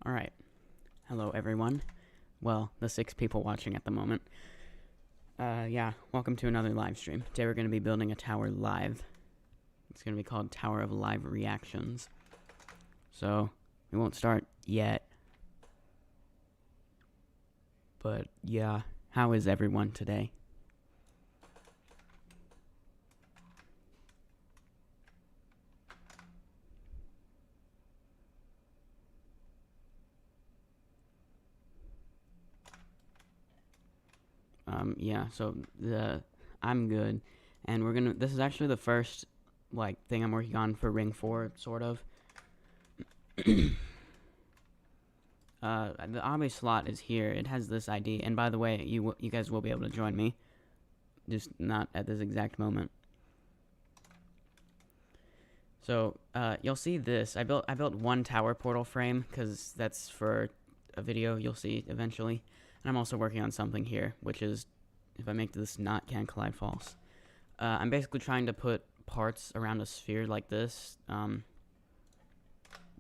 Alright. Hello, everyone. Well, the 6 people watching at the moment. Yeah, welcome to another live stream. Today we're going to be building a tower live. It's going to be called Tower of Live Reactions. So, we won't start yet. But, yeah, how is everyone today? Yeah, so I'm good, and this is actually the first, thing I'm working on for Ring 4, sort of. The obby slot is here. It has this ID, and by the way, you guys will be able to join me, just not at this exact moment. So, you'll see this. I built one tower portal frame, because that's for a video you'll see eventually. And I'm also working on something here, which is, if I make this not can collide false. I'm basically trying to put parts around a sphere like this.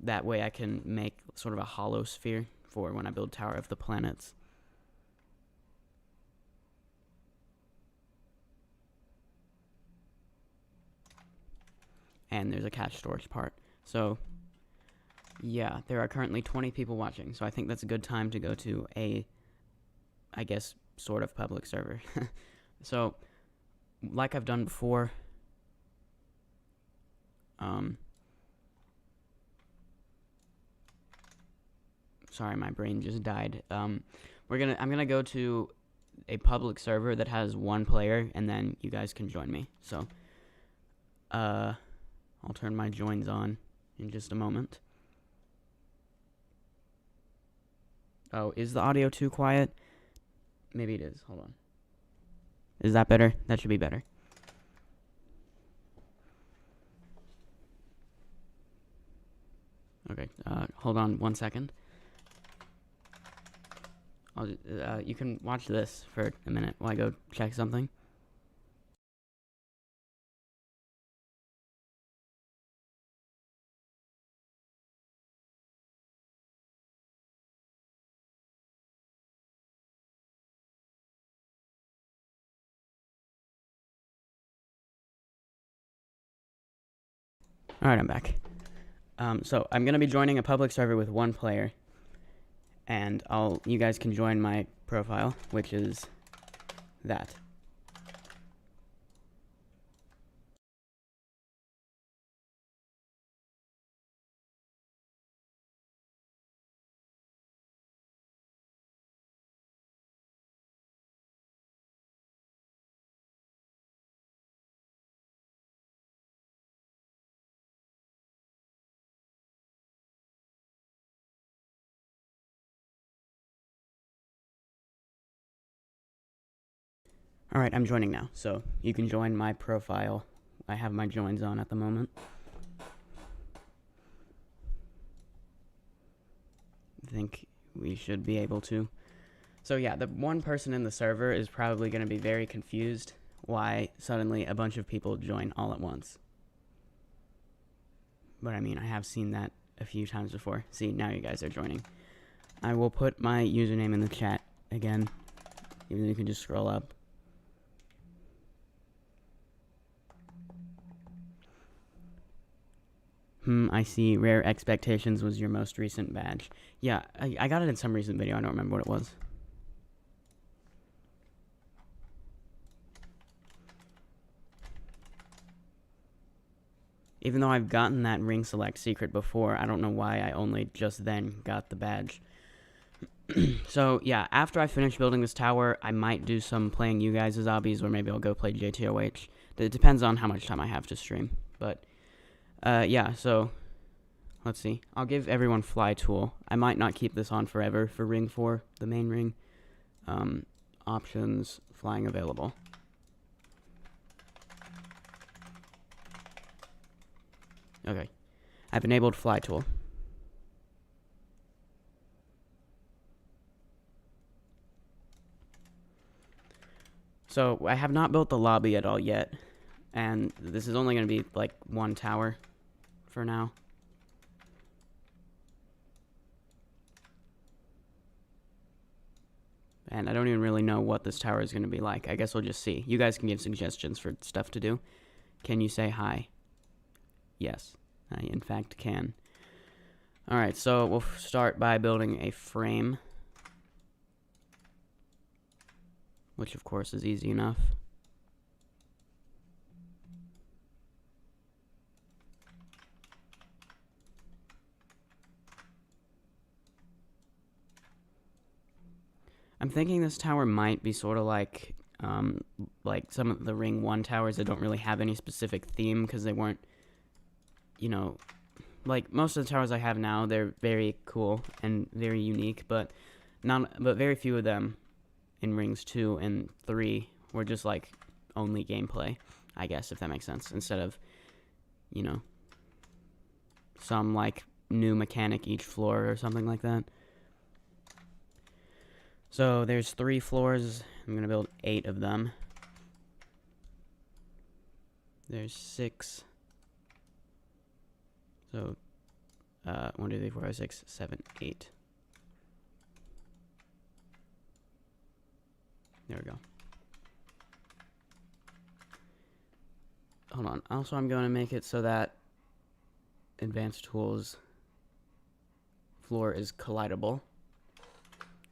That way I can make sort of a hollow sphere for when I build Tower of the Planets. And there's a cache storage part. So, yeah, there are currently 20 people watching, so I think that's a good time to go to a, I guess, sort of public server. So, like I've done before, sorry, my brain just died. I'm gonna go to a public server that has 1 player, and then you guys can join me. So, I'll turn my joins on in just a moment. Oh, is the audio too quiet? Maybe it is. Hold on. Is that better? That should be better. Okay, hold on 1 second. You can watch this for a minute while I go check something. Alright, I'm back. So I'm gonna be joining a public server with 1 player, and you guys can join my profile, which is that. Alright, I'm joining now, so you can join my profile. I have my joins on at the moment. I think we should be able to. So yeah, the 1 person in the server is probably going to be very confused why suddenly a bunch of people join all at once. But I mean, I have seen that a few times before. See, now you guys are joining. I will put my username in the chat again, even though you can just scroll up. I see. Rare Expectations was your most recent badge. Yeah, I got it in some recent video. I don't remember what it was. Even though I've gotten that ring select secret before, I don't know why I only just then got the badge. So, yeah, after I finish building this tower, I might do some playing you guys' obbies, or maybe I'll go play JToH. It depends on how much time I have to stream. But, yeah, so, let's see. I'll give everyone Fly Tool. I might not keep this on forever for Ring 4, the main ring. Options, flying available. Okay, I've enabled Fly Tool. So, I have not built the lobby at all yet, and this is only going to be, 1 tower for now. And I don't even really know what this tower is going to be like. I guess we'll just see. You guys can give suggestions for stuff to do. Can you say hi? Yes, I in fact can. Alright, so we'll start by building a frame. Which of course is easy enough. I'm thinking this tower might be sort of like some of the Ring 1 towers that don't really have any specific theme because they weren't, you know, like most of the towers I have now, they're very cool and very unique, but very few of them in Rings 2 and 3 were just like only gameplay, I guess, if that makes sense, instead of, you know, some like new mechanic each floor or something like that. So there's 3 floors. I'm going to build 8 of them. There's 6. So 1, 2, 3, 4, 5, 6, 7, 8. There we go. Hold on. Also, I'm going to make it so that Advanced Tools floor is collidable.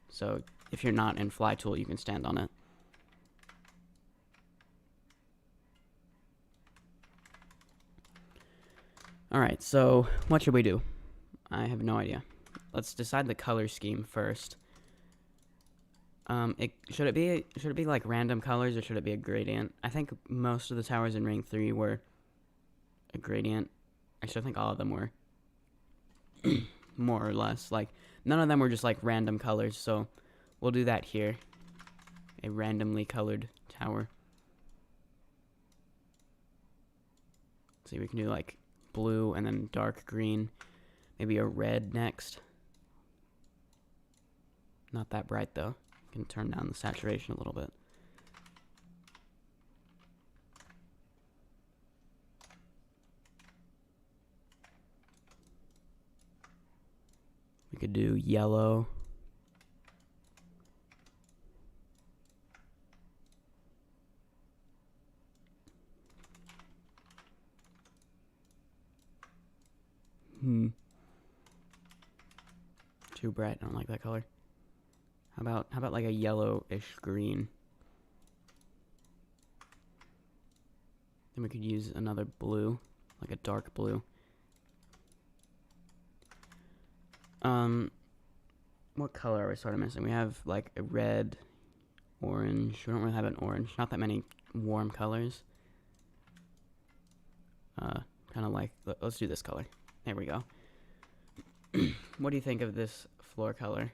So if you're not in Fly Tool, you can stand on it. Alright, so what should we do? I have no idea. Let's decide the color scheme first. Should it be like random colors or should it be a gradient? I think most of the towers in Ring 3 were a gradient. Actually, I think all of them were. More or less. Like, none of them were just like random colors, so we'll do that here. A randomly colored tower. Let's see, we can do like blue and then dark green. Maybe a red next. Not that bright though. Can turn down the saturation a little bit. We could do yellow. Too bright. I don't like that color. How about like a yellowish green? Then we could use another blue, like a dark blue. What color are we sort of missing? We have like a red, orange. We don't really have an orange. Not that many warm colors. Kind of like, let's do this color. There we go. What do you think of this floor color?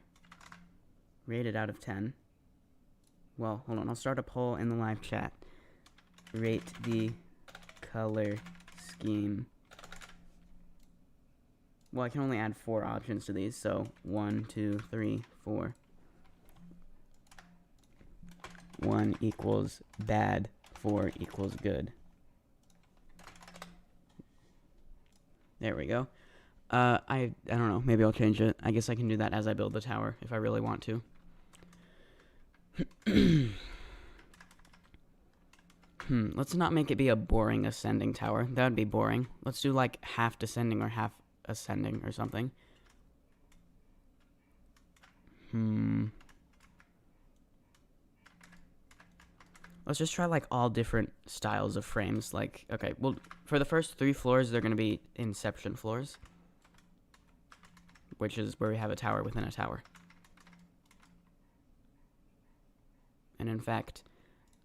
Rated out of 10. Well, hold on. I'll start a poll in the live chat. Rate the color scheme. Well, I can only add 4 options to these, so 1, 2, 3, 4. 1 equals bad, 4 equals good. There we go. I don't know. Maybe I'll change it. I guess I can do that as I build the tower if I really want to. Let's not make it be a boring ascending tower. That would be boring. Let's do like half descending or half ascending or something. Let's just try like all different styles of frames. Like, okay, well, for the first 3 floors, they're going to be Inception floors, which is where we have a tower within a tower. And in fact,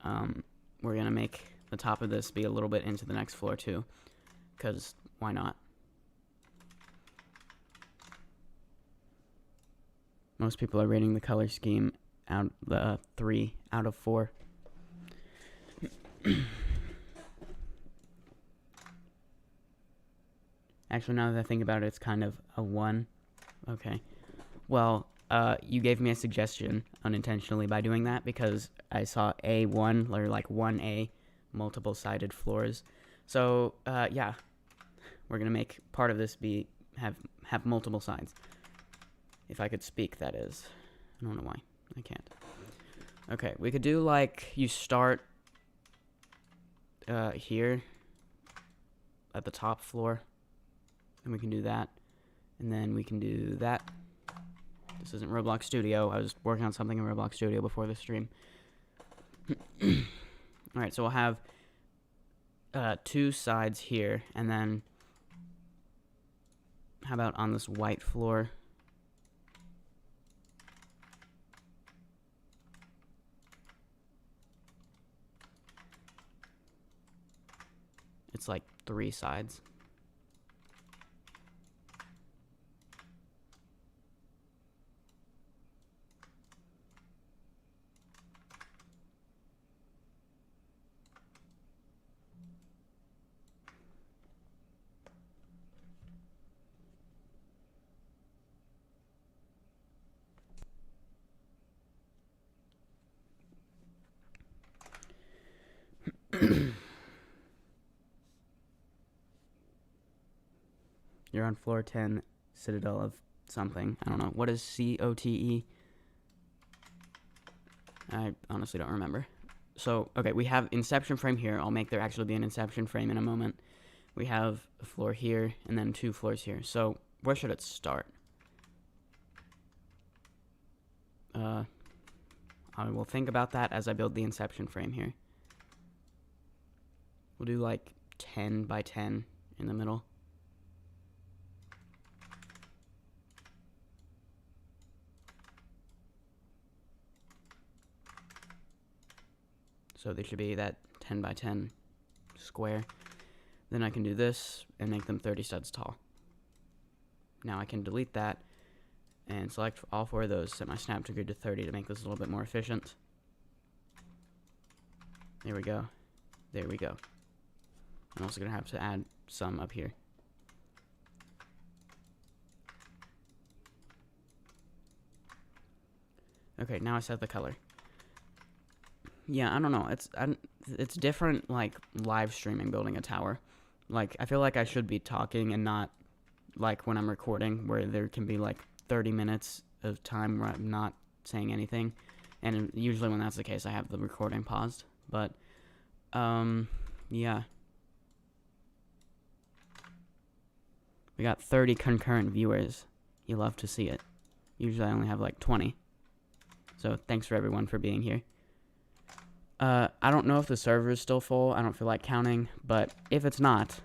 we're going to make the top of this be a little bit into the next floor too, because why not? Most people are rating the color scheme out 3 out of 4. Actually, now that I think about it, it's kind of a 1. Okay. Well, you gave me a suggestion unintentionally by doing that because I saw A1, or like 1A, multiple-sided floors. So, yeah. We're going to make part of this have multiple sides. If I could speak, that is. I don't know why. I can't. Okay, we could do like you start here at the top floor, and we can do that, and then we can do that. This isn't Roblox Studio. I was working on something in Roblox Studio before the stream. Alright, so we'll have 2 sides here, and then how about on this white floor? It's like 3 sides. You're on floor 10, Citadel of something. I don't know. What is COTE? I honestly don't remember. So, okay, we have inception frame here. I'll make there actually be an inception frame in a moment. We have a floor here, and then 2 floors here. So, where should it start? I will think about that as I build the inception frame here. We'll do like 10 by 10 in the middle. So they should be that 10 by 10 square. Then I can do this and make them 30 studs tall. Now I can delete that and select all 4 of those, set my snap to grid to 30 to make this a little bit more efficient. There we go. There we go. I'm also going to have to add some up here. Okay, now I set the color. Yeah, I don't know. It's different, like, live streaming building a tower. Like, I feel like I should be talking and not, like, when I'm recording, where there can be, like, 30 minutes of time where I'm not saying anything. And usually when that's the case, I have the recording paused. But, yeah. We got 30 concurrent viewers. You love to see it. Usually I only have, like, 20. So, thanks for everyone for being here. I don't know if the server is still full. I don't feel like counting, but if it's not,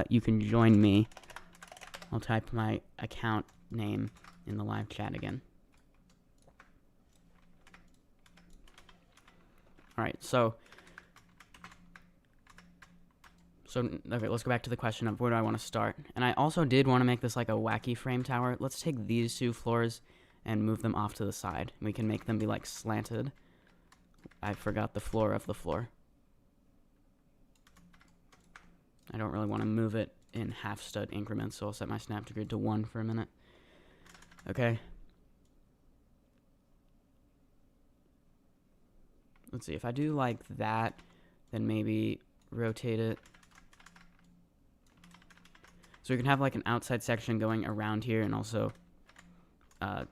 you can join me. I'll type my account name in the live chat again. Alright, so, okay, let's go back to the question of where do I want to start. And I also did want to make this like a wacky frame tower. Let's take these 2 floors and move them off to the side. We can make them be like slanted. I forgot the floor of the floor. I don't really want to move it in half stud increments, so I'll set my snap to grid to 1 for a minute. Okay. Let's see, if I do like that, then maybe rotate it. So we can have like an outside section going around here and also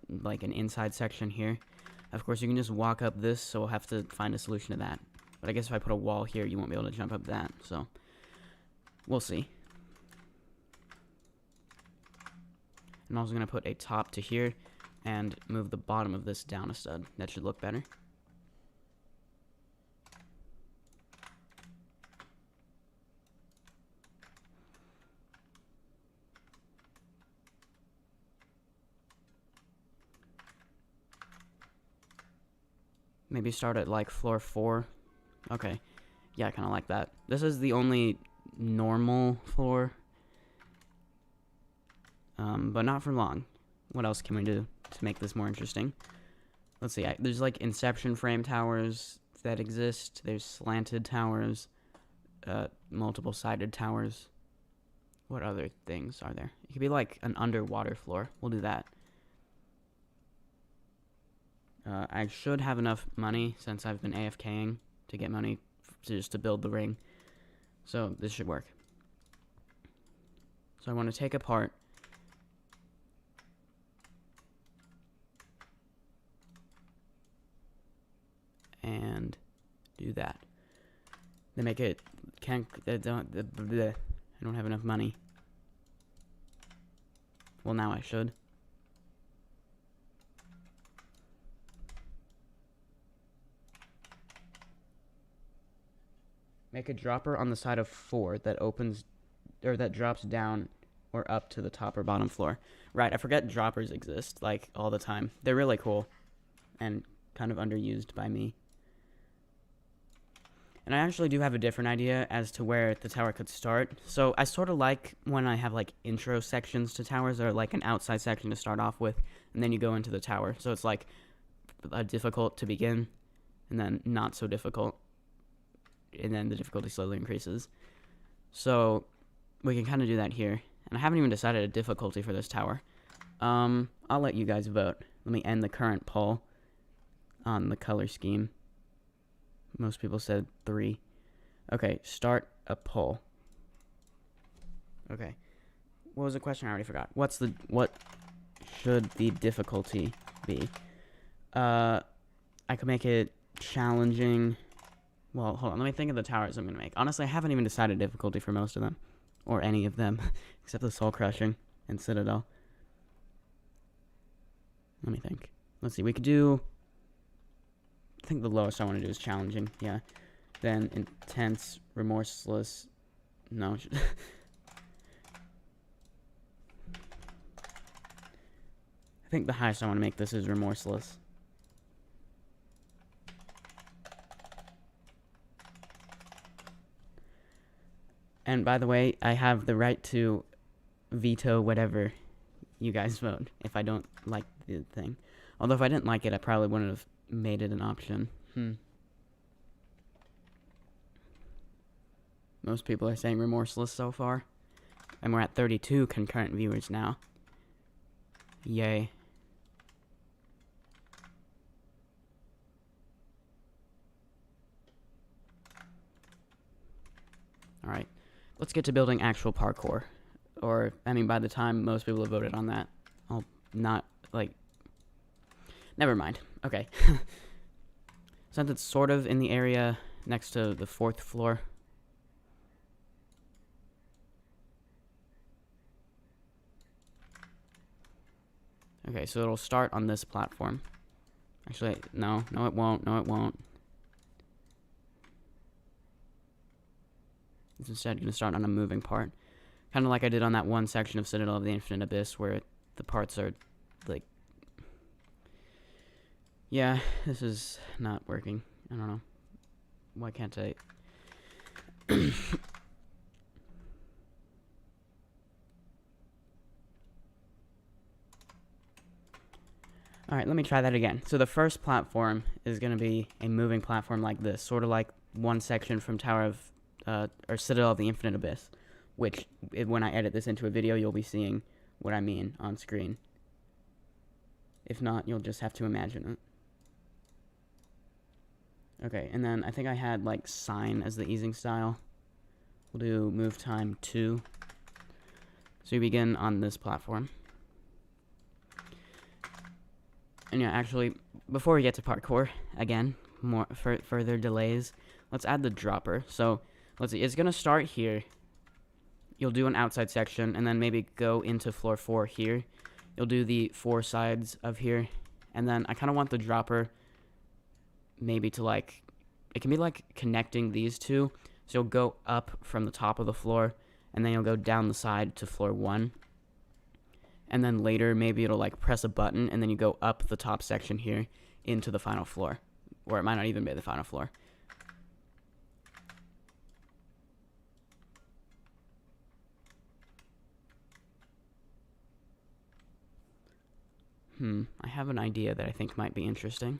like an inside section here. Of course, you can just walk up this, so we'll have to find a solution to that. But I guess if I put a wall here, you won't be able to jump up that, so we'll see. I'm also going to put a top to here and move the bottom of this down a stud. That should look better. Maybe start at like floor 4. Okay. Yeah, I kind of like that. This is the only normal floor. But not for long. What else can we do to make this more interesting? Let's see. There's like inception frame towers that exist. There's slanted towers. Multiple sided towers. What other things are there? It could be like an underwater floor. We'll do that. I should have enough money since I've been AFKing to get money just to build the ring. So this should work. So I want to take apart and do that. They make it I don't have enough money. Well, now I should. Make a dropper on the side of 4 that opens, or that drops down or up to the top or bottom floor. Right, I forget droppers exist, like, all the time. They're really cool and kind of underused by me. And I actually do have a different idea as to where the tower could start. So I sort of like when I have, like, intro sections to towers, or like an outside section to start off with, and then you go into the tower. So it's like difficult to begin, and then not so difficult, and then the difficulty slowly increases. So we can kind of do that here. And I haven't even decided a difficulty for this tower. I'll let you guys vote. Let me end the current poll on the color scheme. Most people said 3. Okay, start a poll. Okay. What was the question? I already forgot. What should the difficulty be? I could make it challenging. Well, hold on. Let me think of the towers I'm going to make. Honestly, I haven't even decided difficulty for most of them. Or any of them. Except the Soul Crushing and Citadel. Let me think. Let's see. We could do... I think the lowest I want to do is challenging. Yeah. Then intense, remorseless... No. I think the highest I want to make this is remorseless. And by the way, I have the right to veto whatever you guys vote if I don't like the thing. Although if I didn't like it, I probably wouldn't have made it an option. Most people are saying remorseless so far. And we're at 32 concurrent viewers now. Yay. Alright. Let's get to building actual parkour. Or, I mean, by the time most people have voted on that, I'll not, like... Never mind. Okay. Since it's sort of in the area next to the 4th floor. Okay, so it'll start on this platform. Actually, no it won't, no it won't. It's instead going to start on a moving part. Kind of like I did on that one section of Citadel of the Infinite Abyss where the parts are, like... Yeah, this is not working. I don't know. Why can't I... Alright, let me try that again. So the first platform is going to be a moving platform like this. Sort of like one section from Tower of... or Citadel of the Infinite Abyss. Which, when I edit this into a video, you'll be seeing what I mean on screen. If not, you'll just have to imagine it. Okay, and then I think I had, like, sign as the easing style. We'll do move time 2. So you begin on this platform. And yeah, actually, before we get to parkour, again, further delays, let's add the dropper. So, let's see, it's going to start here. You'll do an outside section, and then maybe go into floor 4 here. You'll do the 4 sides of here, and then I kind of want the dropper maybe to, like, it can be, like, connecting these two. So you'll go up from the top of the floor, and then you'll go down the side to floor 1. And then later, maybe it'll, like, press a button, and then you go up the top section here into the final floor. Or it might not even be the final floor. I have an idea that I think might be interesting.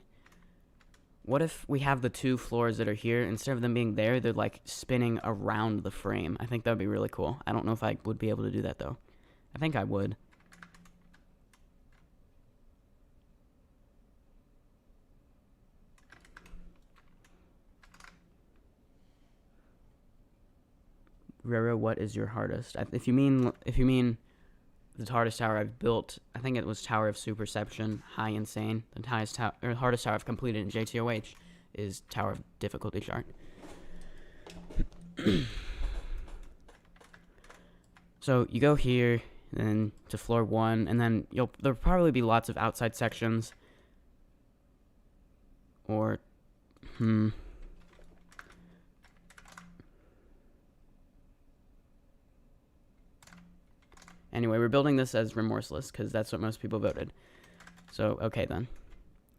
What if we have the 2 floors that are here, instead of them being there, they're, like, spinning around the frame? I think that would be really cool. I don't know if I would be able to do that, though. I think I would. Roro, what is your hardest? If you mean the hardest tower I've built, I think it was Tower of Superception, High Insane, the hardest tower I've completed in JToH, is tower of difficulty chart. So you go here, then to floor 1, and then there'll probably be lots of outside sections. Or, Anyway, we're building this as remorseless, because that's what most people voted. So, okay then.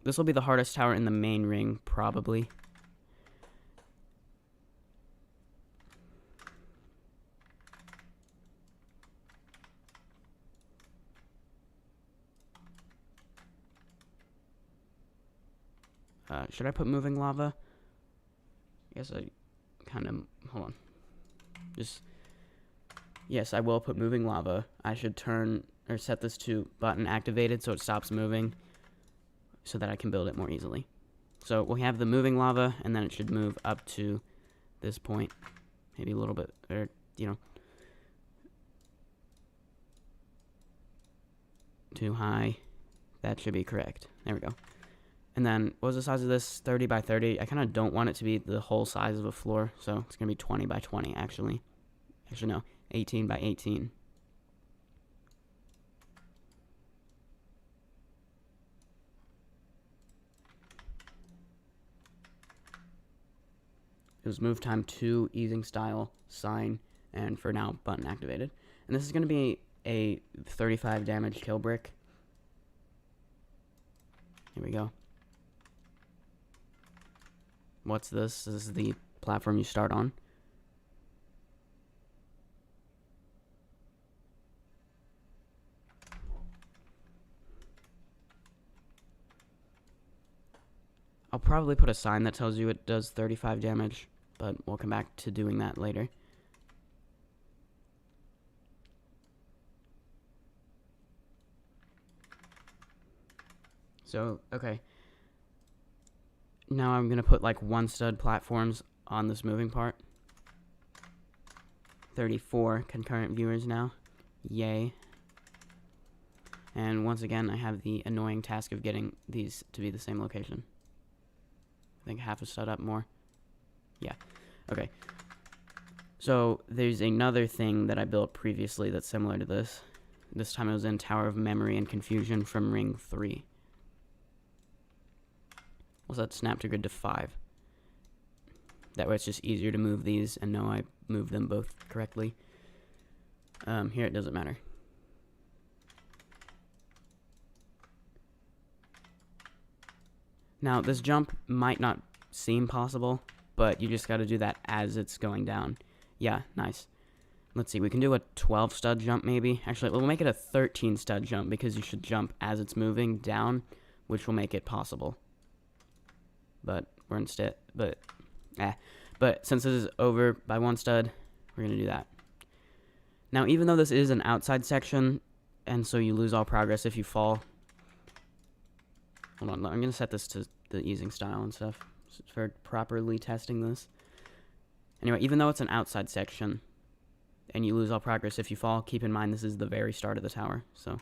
This will be the hardest tower in the main ring, probably. Should I put moving lava? I guess I kind of... Hold on. Yes, I will put moving lava. I should set this to button activated so it stops moving, so that I can build it more easily. So we'll have the moving lava, and then it should move up to this point. Maybe a little bit, or, too high. That should be correct. There we go. And then, what was the size of this? 30 by 30. I kind of don't want it to be the whole size of a floor, so it's going to be 20 by 20, actually. Actually, no, 18 by 18. It was move time 2, easing style, sign, and for now, button activated. And this is going to be a 35 damage kill brick. Here we go. What's this? This is the platform you start on. I'll probably put a sign that tells you it does 35 damage, but we'll come back to doing that later. So, okay. Now I'm going to put like 1 stud platforms on this moving part. 34 concurrent viewers now. Yay. And once again, I have the annoying task of getting these to be the same location. I think half a stud up more. Yeah. Okay. So there's another thing that I built previously that's similar to this. This time it was in Tower of Memory and Confusion from Ring 3. We'll set snap to grid to 5. That way it's just easier to move these and know I moved them both correctly. Here it doesn't matter. Now, this jump might not seem possible, but you just got to do that as it's going down. Yeah, nice. Let's see, we can do a 12 stud jump maybe. Actually, we'll make it a 13 stud jump because you should jump as it's moving down, which will make it possible. But since this is over by 1 stud, we're going to do that. Now, even though this is an outside section, and so you lose all progress if you fall. Hold on, I'm going to set this to the easing style and stuff for properly testing this. Anyway, even though it's an outside section, and you lose all progress if you fall, keep in mind this is the very start of the tower. So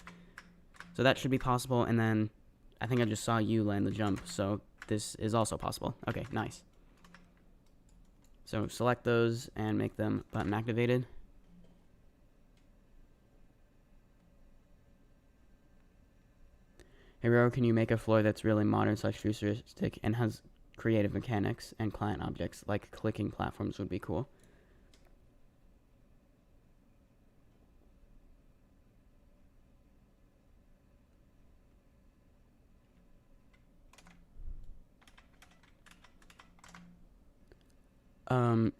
that should be possible, and then I think I just saw you land the jump, so this is also possible. Okay, nice. So select those and make them button activated. Hey Roro, can you make a floor that's really modern / futuristic and has creative mechanics and client objects, like clicking platforms would be cool.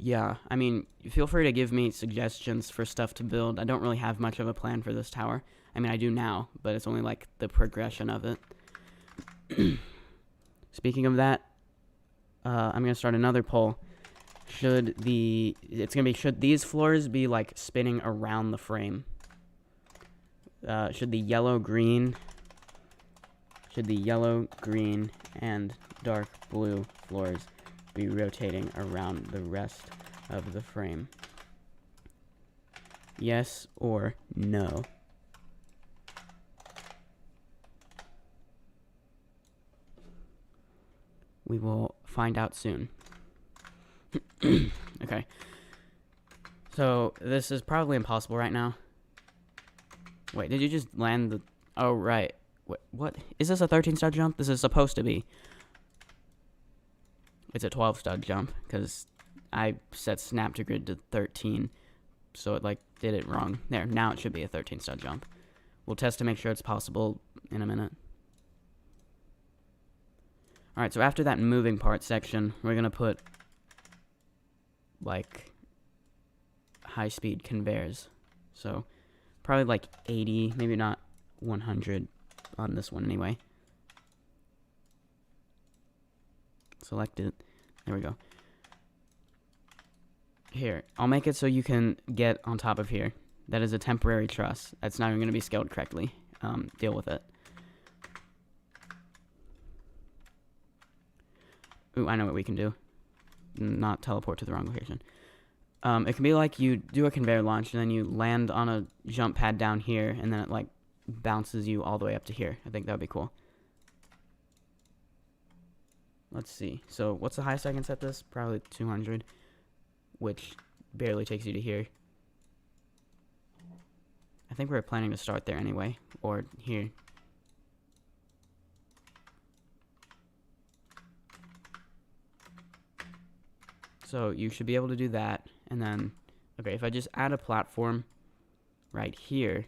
Yeah, I mean, feel free to give me suggestions for stuff to build. I don't really have much of a plan for this tower. I mean, I do now, but it's only like the progression of it. Speaking of that, I'm gonna start another poll. Should these floors be like spinning around the frame? Should the yellow, green, and dark blue floors be rotating around the rest of the frame? Yes or no? We will find out soon. Okay. So, this is probably impossible right now. Wait, did you just land the... Oh, right. What? Is this a 13-stud jump? This is supposed to be. It's a 12-stud jump, because I set snap to grid to 13, so it, like, did it wrong. There, now it should be a 13-stud jump. We'll test to make sure it's possible in a minute. Alright, so after that moving part section, we're going to put, like, high-speed conveyors. So, probably, like, 80, maybe not 100 on this one anyway. Select it. There we go. Here, I'll make it so you can get on top of here. That is a temporary truss. That's not even going to be scaled correctly. Deal with it. Ooh, I know what we can do. Not teleport to the wrong location. It can be like you do a conveyor launch, and then you land on a jump pad down here, and then it, like, bounces you all the way up to here. I think that would be cool. Let's see. So, what's the highest I can set this? Probably 200, which barely takes you to here. I think we're planning to start there anyway, or here. So, you should be able to do that, and then, okay, if I just add a platform right here,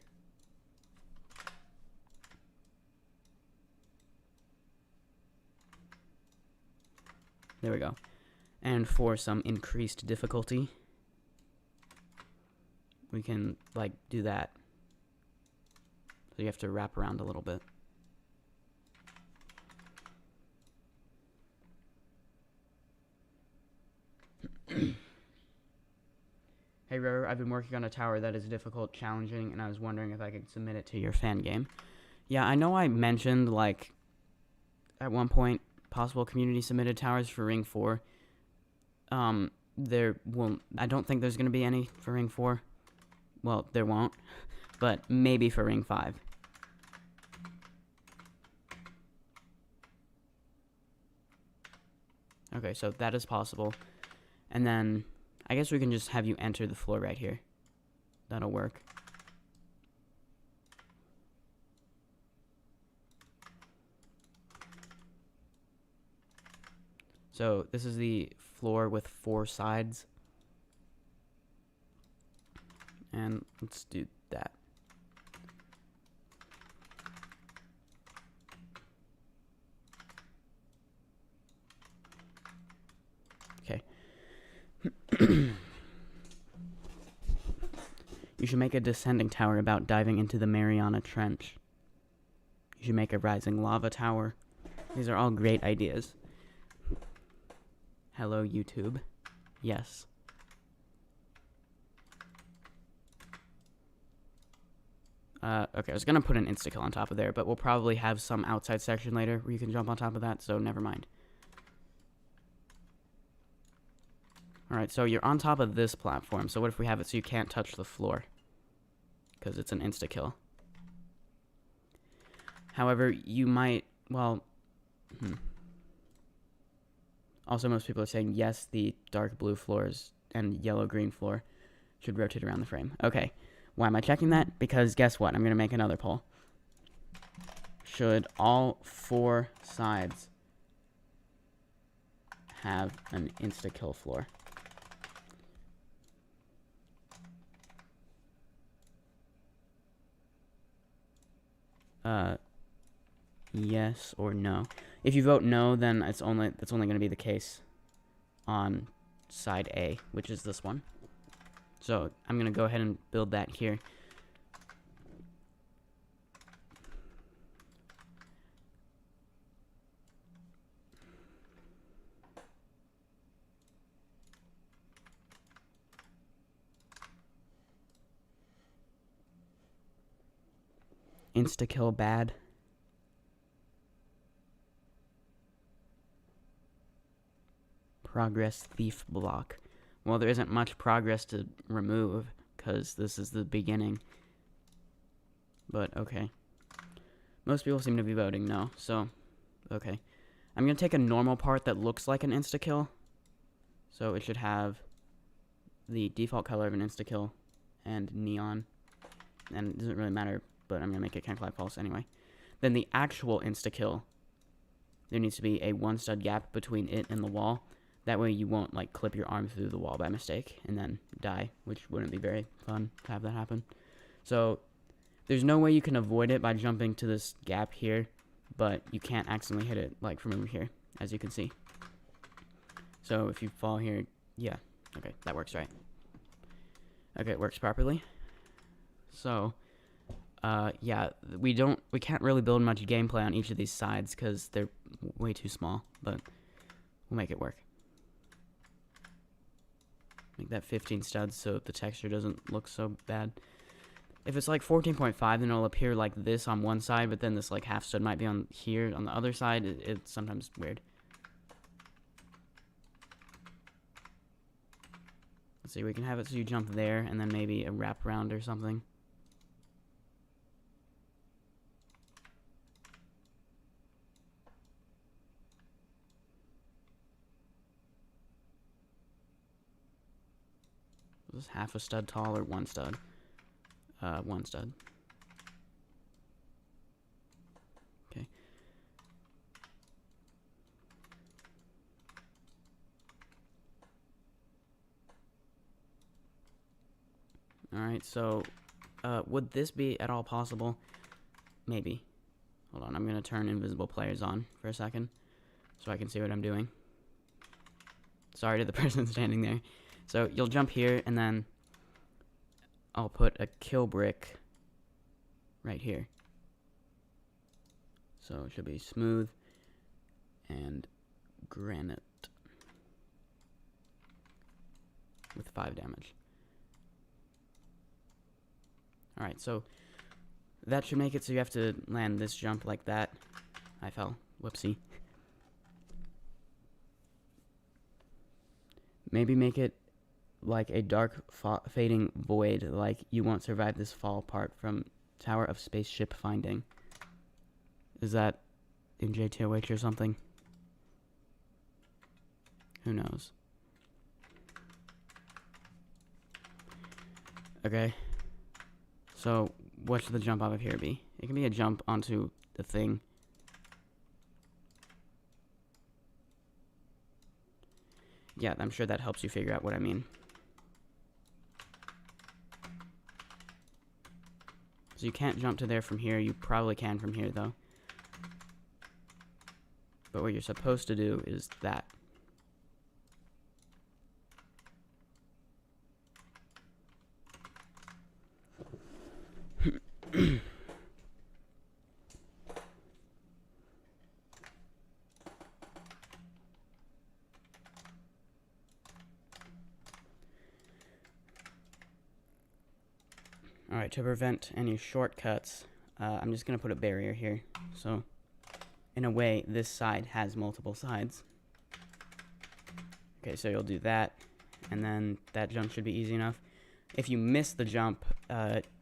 there we go. And for some increased difficulty, we can, like, do that. So you have to wrap around a little bit. Hey Roro, I've been working on a tower that is difficult, challenging, and I was wondering if I could submit it to your fan game. Yeah, I know I mentioned, like, at one point, possible community submitted towers for Ring 4. There won't... I don't think there's going to be any for Ring 4. Well, there won't. But maybe for Ring 5. Okay, so that is possible. And then, I guess we can just have you enter the floor right here. That'll work. So, this is the floor with 4 sides. And let's do that. Okay. You should make a descending tower about diving into the Mariana Trench. You should make a rising lava tower. These are all great ideas. Hello, YouTube. Yes. Okay, I was gonna put an insta-kill on top of there, but we'll probably have some outside section later where you can jump on top of that, so never mind. Alright, so you're on top of this platform, so what if we have it so you can't touch the floor? Because it's an insta-kill. However, you might, well... Also, most people are saying, yes, the dark blue floors and yellow-green floor should rotate around the frame. Okay. Why am I checking that? Because guess what? I'm going to make another poll. Should all 4 sides have an insta-kill floor? Yes or no. If you vote no, then that's only going to be the case on side A, which is this one. So I'm going to go ahead and build that here. Insta-kill bad. Progress thief block. Well, there isn't much progress to remove, because this is the beginning. But, okay. Most people seem to be voting no, so, okay. I'm going to take a normal part that looks like an insta-kill. So it should have the default color of an insta-kill and neon. And it doesn't really matter, but I'm going to make it cancel false anyway. Then the actual insta-kill, there needs to be a 1 stud gap between it and the wall. That way you won't, like, clip your arm through the wall by mistake and then die, which wouldn't be very fun to have that happen. So there's no way you can avoid it by jumping to this gap here, but you can't accidentally hit it, like, from over here, as you can see. So if you fall here, yeah, okay, that works, right? Okay, it works properly. So, yeah, we can't really build much gameplay on each of these sides because they're way too small, but we'll make it work. Make that 15 studs so the texture doesn't look so bad. If it's like 14.5, then it'll appear like this on one side, but then this like half stud might be on here on the other side. It's sometimes weird. Let's see, we can have it so you jump there and then maybe a wraparound or something. Is this half a stud tall or 1 stud? 1 stud. Okay. Alright, so, would this be at all possible? Maybe. Hold on, I'm going to turn invisible players on for a second, so I can see what I'm doing. Sorry to the person standing there. So, you'll jump here, and then I'll put a kill brick right here. So, it should be smooth and granite with 5 damage. Alright, so that should make it so you have to land this jump like that. I fell. Whoopsie. Maybe make it like a dark fading void, like you won't survive this fall part from Tower of Spaceship Finding. Is that in JToH or something? Who knows? Okay. So, what should the jump off of here be? It can be a jump onto the thing. Yeah, I'm sure that helps you figure out what I mean. So you can't jump to there from here. You probably can from here, though. But what you're supposed to do is that. Alright, to prevent any shortcuts, I'm just going to put a barrier here. So, in a way, this side has multiple sides. Okay, so you'll do that, and then that jump should be easy enough. If you miss the jump,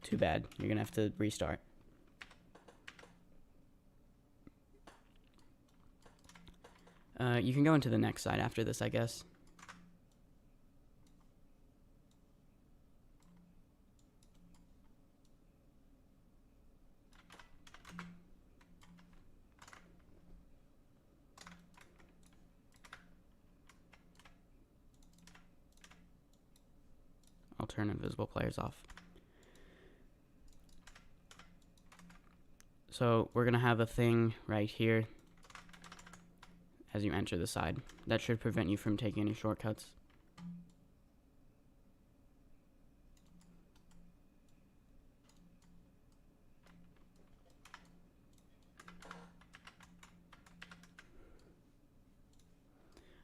too bad. You're going to have to restart. You can go into the next side after this, I guess. I'll turn invisible players off. So we're going to have a thing right here as you enter the side. That should prevent you from taking any shortcuts.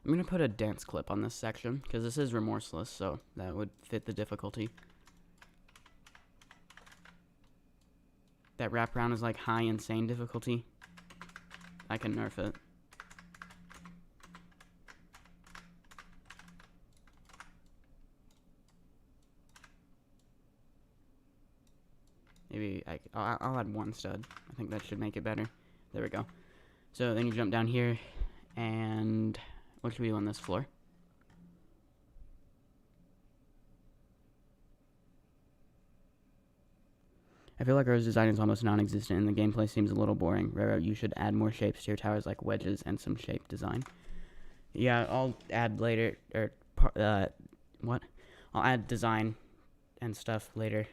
I'm going to put a dance clip on this section, because this is remorseless, so that would fit the difficulty. That wraparound is like high insane difficulty. I can nerf it. Maybe I'll add 1 stud. I think that should make it better. There we go. So then you jump down here, And what should we do on this floor? I feel like Ro's design is almost non-existent and the gameplay seems a little boring. Roro, you should add more shapes to your towers like wedges and some shape design. Yeah, I'll add later, or, what? I'll add design and stuff later.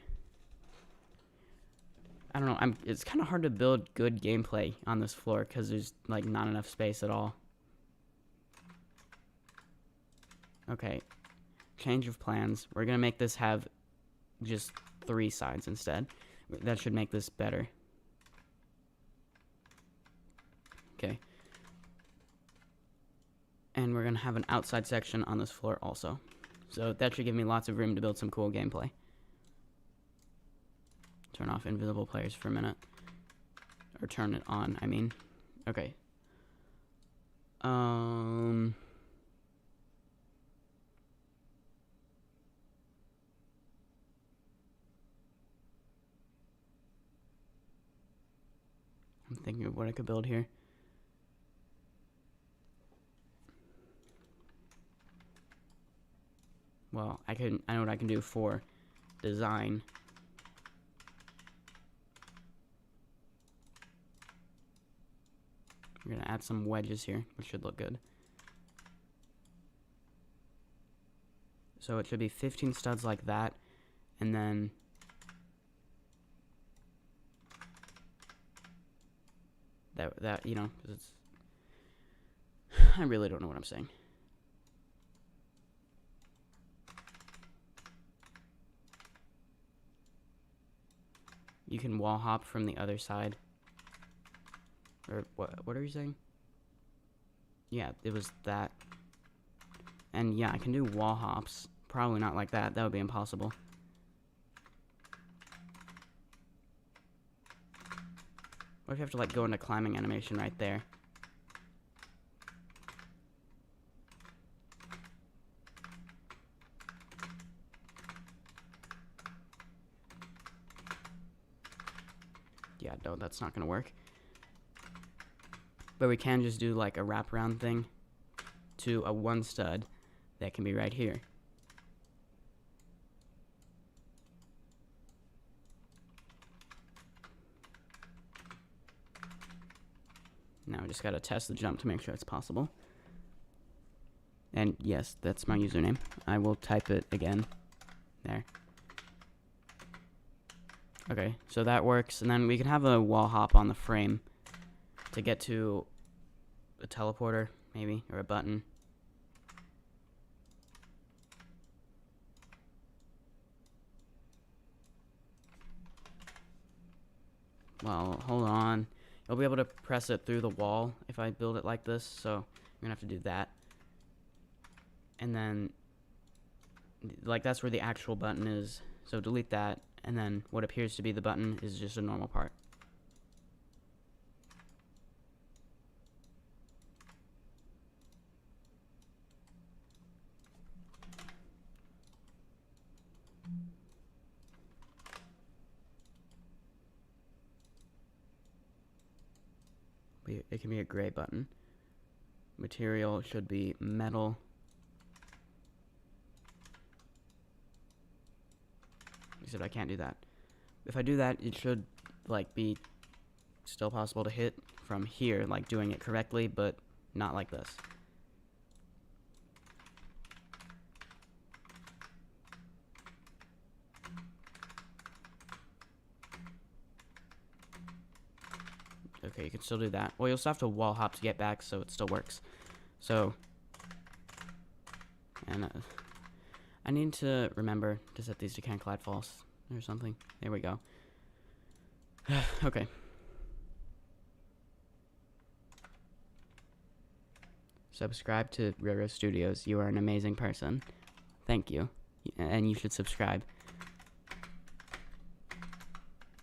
I don't know, it's kind of hard to build good gameplay on this floor because there's, like, not enough space at all. Okay, change of plans. We're gonna make this have just 3 sides instead. That should make this better. Okay. And we're gonna have an outside section on this floor also. So that should give me lots of room to build some cool gameplay. Turn off invisible players for a minute. Or turn it on, I mean. Okay. I'm thinking of what I could build here. Well, I know what I can do for design. We're gonna add some wedges here, which should look good. So it should be 15 studs like that, and then that you know, 'cause it's I really don't know what I'm saying. You can wall hop from the other side. Or what are you saying? Yeah, it was that. And yeah, I can do wall hops. Probably not like that. That would be impossible. What if you have to like go into climbing animation right there? Yeah, no, that's not gonna work. But we can just do like a wraparound thing to a 1 stud that can be right here. Now we just gotta test the jump to make sure it's possible. And yes, that's my username. I will type it again. There. Okay, so that works. And then we can have a wall hop on the frame to get to a teleporter, maybe, or a button. Well, hold on. You'll be able to press it through the wall if I build it like this, so you're gonna have to do that. And then, like, that's where the actual button is, so delete that, and then what appears to be the button is just a normal part. It can be a gray button. Material should be metal. Except I can't do that. If I do that, it should like be still possible to hit from here, like doing it correctly, but not like this. Okay, you can still do that. Well, you'll still have to wall hop to get back, so it still works. So, and I need to remember to set these to can't collide false or something. There we go. Okay. Subscribe to Roro Studios. You are an amazing person. Thank you. And you should subscribe.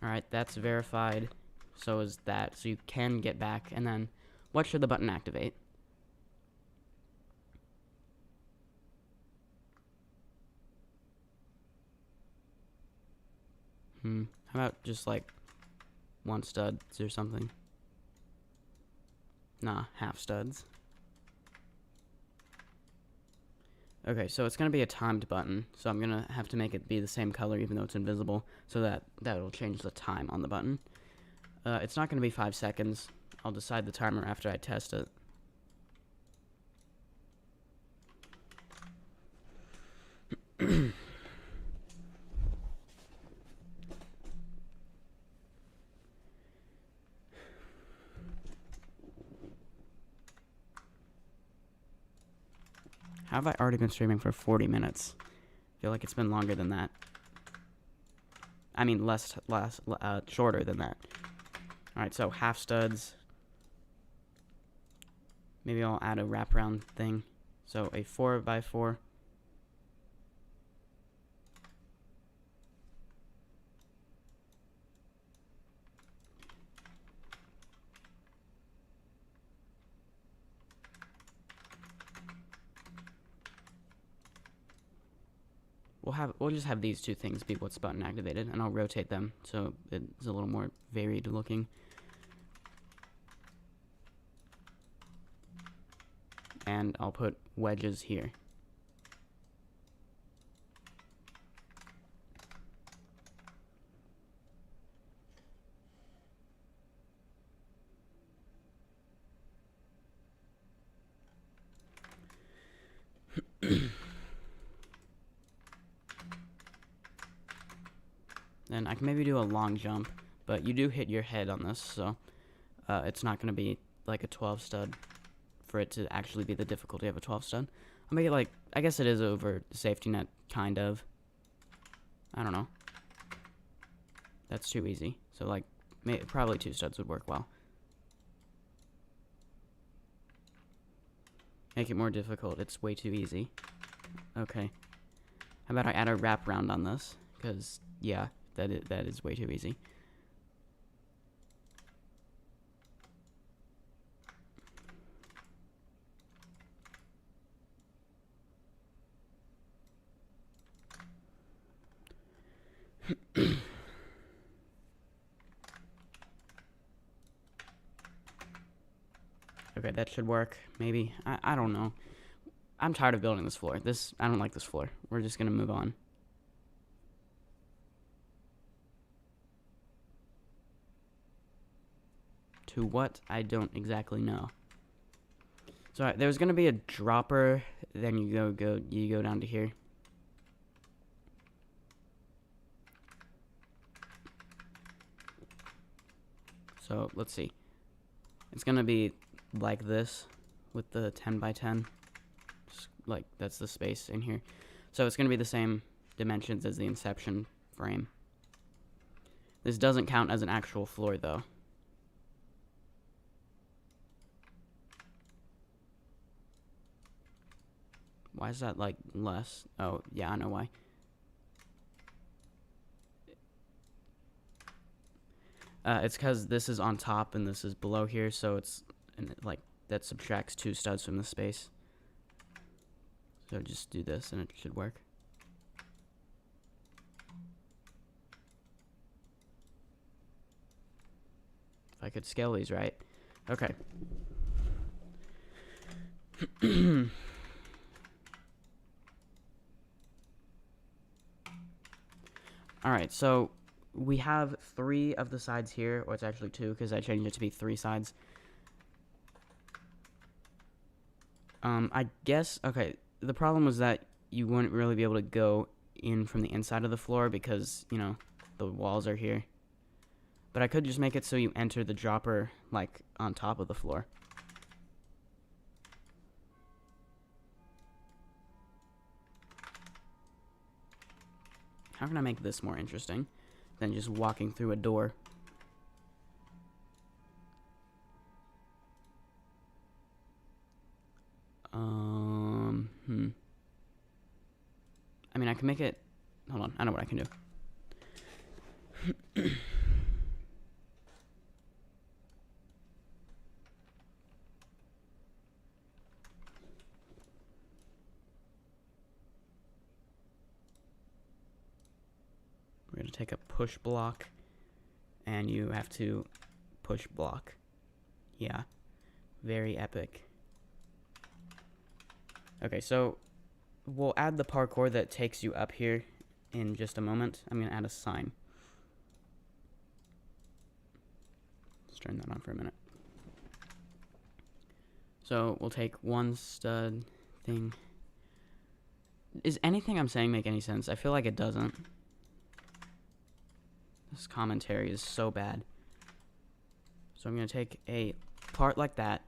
Alright, that's verified. So is that. So you can get back. And then, what should the button activate? How about just like 1 stud or something? Nah, half studs. Okay, so it's going to be a timed button, so I'm going to have to make it be the same color even though it's invisible, so that will change the time on the button. It's not going to be 5 seconds. I'll decide the timer after I test it. How have I already been streaming for 40 minutes? I feel like it's been longer than that. I mean, shorter than that. Alright, so half studs. Maybe I'll add a wraparound thing. So a 4x4. We'll just have these two things be what's button activated, and I'll rotate them so it's a little more varied looking. And I'll put wedges here. Then I can maybe do a long jump, but you do hit your head on this, so it's not going to be like a 12 stud for it to actually be the difficulty of a 12 stud. I'll make it like, I guess it is over safety net, kind of. I don't know. That's too easy. So like, probably 2 studs would work well. Make it more difficult. It's way too easy. Okay. How about I add a wraparound on this? Because, yeah, that is way too easy. Okay, that should work, maybe. I don't know. I'm tired of building this floor. I don't like this floor. We're just gonna move on. To what? I don't exactly know. So there's gonna be a dropper, then you go down to here. So let's see. It's gonna be like this with the 10 by 10. Just like that's the space in here. So it's gonna be the same dimensions as the Inception frame. This doesn't count as an actual floor though. Why is that like less? Oh yeah, I know why. It's because this is on top and this is below here, so it's like that subtracts 2 studs from the space. So just do this and it should work. If I could scale these right. Okay. Alright, so we have 3 of the sides here, or it's actually 2 because I changed it to be 3 sides. I guess, okay, the problem was that you wouldn't really be able to go in from the inside of the floor because, you know, the walls are here. But I could just make it so you enter the dropper, like, on top of the floor. How can I make this more interesting than just walking through a door? I mean, I can make it... Hold on, I know what I can do. We're going to take a push block, and you have to push block. Yeah, very epic. Okay, so we'll add the parkour that takes you up here in just a moment. I'm going to add a sign. Let's turn that on for a minute. So we'll take one stud thing. Is anything I'm saying make any sense? I feel like it doesn't. This commentary is so bad. So I'm going to take a part like that,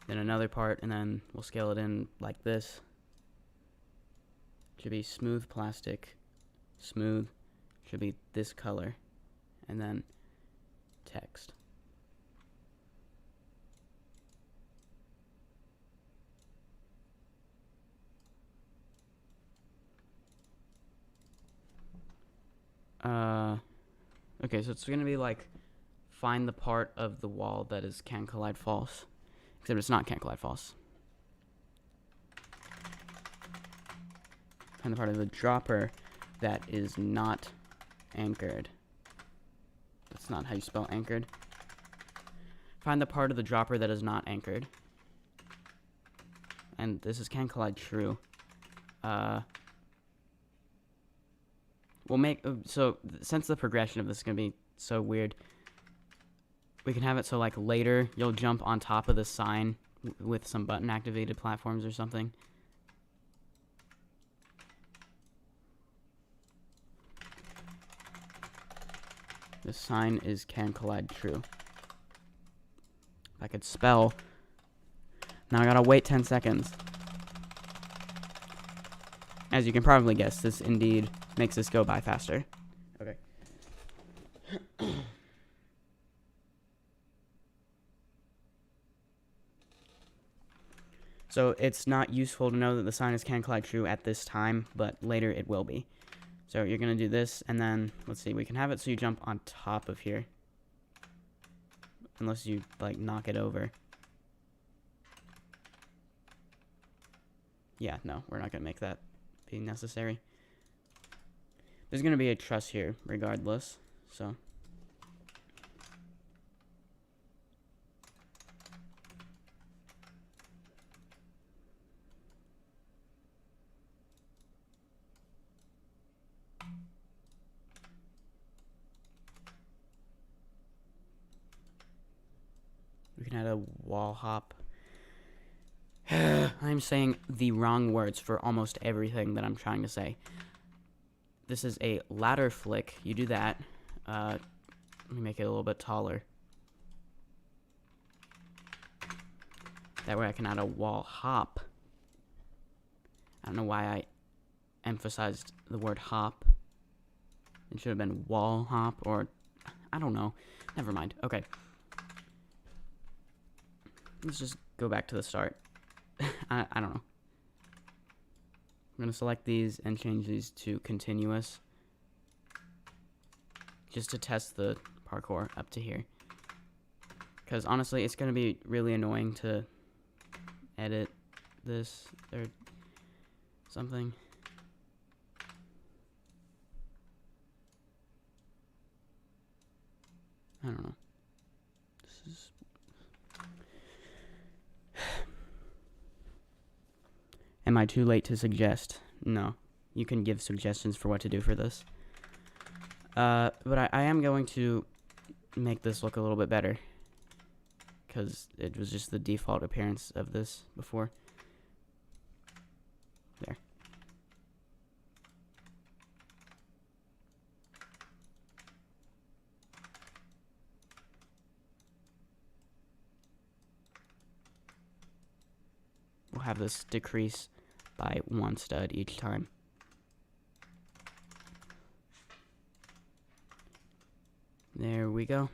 then another part, and then we'll scale it in like this. Should be smooth plastic, smooth, should be this color, and then text. Okay, so it's gonna be like, find the part of the wall that is can collide false. Except it's not can collide false. Find the part of the dropper that is not anchored. That's not how you spell anchored. Find the part of the dropper that is not anchored. And this is can collide true. We'll make, so since the progression of this is going to be so weird, we can have it so like later you'll jump on top of the sign with some button activated platforms or something. The sign is can collide true. If I could spell. Now I gotta wait 10 seconds. As you can probably guess, this indeed makes this go by faster. Okay. So it's not useful to know that the sign is can collide true at this time, but later it will be. So you're going to do this, and then, let's see, we can have it so you jump on top of here. Unless you, like, knock it over. Yeah, no, we're not going to make that be necessary. There's going to be a truss here, regardless, so. We can add a wall hop. I'm saying the wrong words for almost everything that I'm trying to say. This is a ladder flick. You do that. Let me make it a little bit taller. That way I can add a wall hop. I don't know why I emphasized the word hop. It should have been wall hop, or I don't know. Never mind. Okay. Let's just go back to the start. I don't know. I'm going to select these and change these to continuous. Just to test the parkour up to here. Because honestly, it's going to be really annoying to edit this or something. I don't know. This is... Am I too late to suggest? No. You can give suggestions for what to do for this. But I am going to make this look a little bit better. Because it was just the default appearance of this before. There. We'll have this decrease by 1 stud each time. There we go.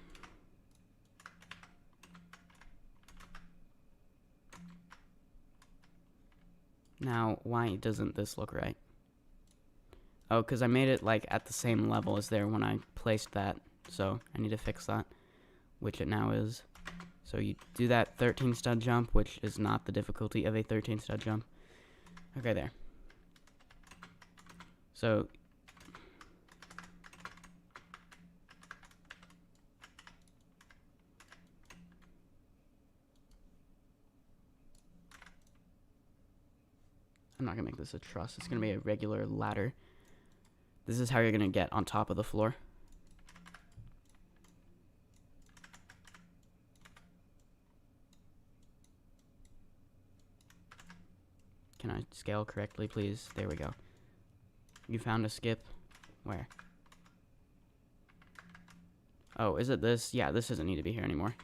Now, why doesn't this look right? Oh, because I made it like at the same level as there when I placed that. So I need to fix that, which it now is. So you do that 13 stud jump, which is not the difficulty of a 13 stud jump. Okay, there. So I'm not gonna make this a truss. It's gonna be a regular ladder. This is how you're gonna get on top of the floor. Can I scale correctly, please? There we go. You found a skip? Where? Oh, is it this? Yeah, this doesn't need to be here anymore.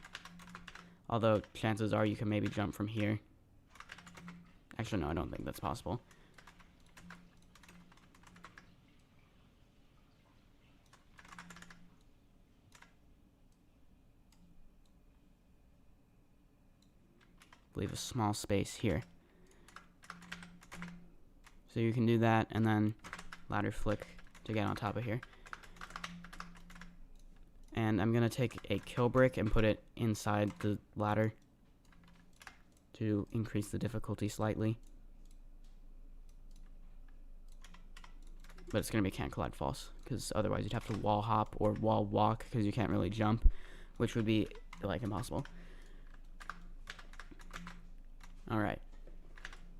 Although, chances are you can maybe jump from here. Actually, no, I don't think that's possible. Leave a small space here. So you can do that, and then ladder flick to get on top of here. And I'm gonna take a kill brick and put it inside the ladder to increase the difficulty slightly. But it's gonna be can't collide false, because otherwise you'd have to wall hop or wall walk, because you can't really jump, which would be like impossible. Alright.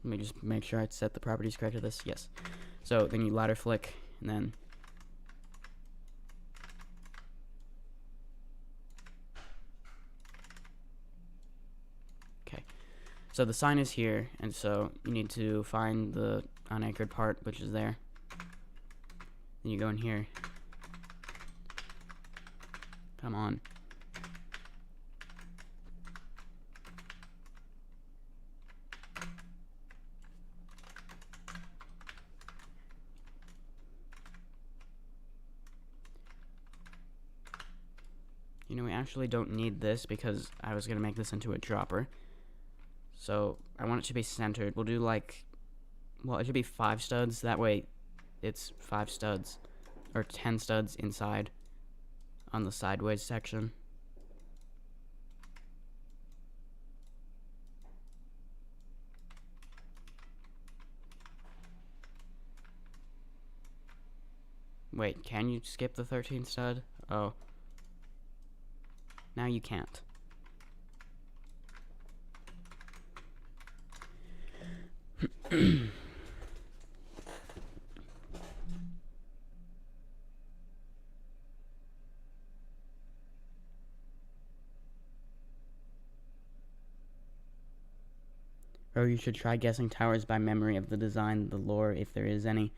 Let me just make sure I set the properties correct to this. Yes. So then you ladder flick, and then okay. So the sign is here, and so you need to find the unanchored part, which is there. Then you go in here. Come on. You know, we actually don't need this because I was going to make this into a dropper. So, I want it to be centered. We'll do like, well, it should be 5 studs. That way, it's 5 studs, or 10 studs inside on the sideways section. Wait, can you skip the 13th stud? Oh. Now you can't. Or you should try guessing towers by memory of the design, the lore, if there is any,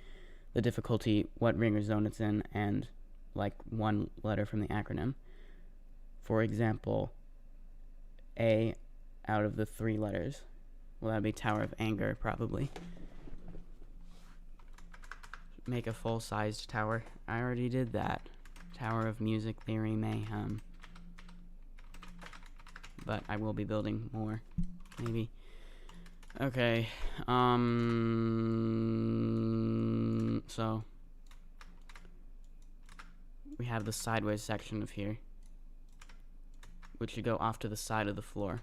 the difficulty, what ring or zone it's in, and like one letter from the acronym. For example, A out of the 3 letters. Well, that'd be Tower of Anger, probably. Make a full-sized tower. I already did that. Tower of Music, Theory, Mayhem. But I will be building more, maybe. Okay, so we have the sideways section of here, which should go off to the side of the floor.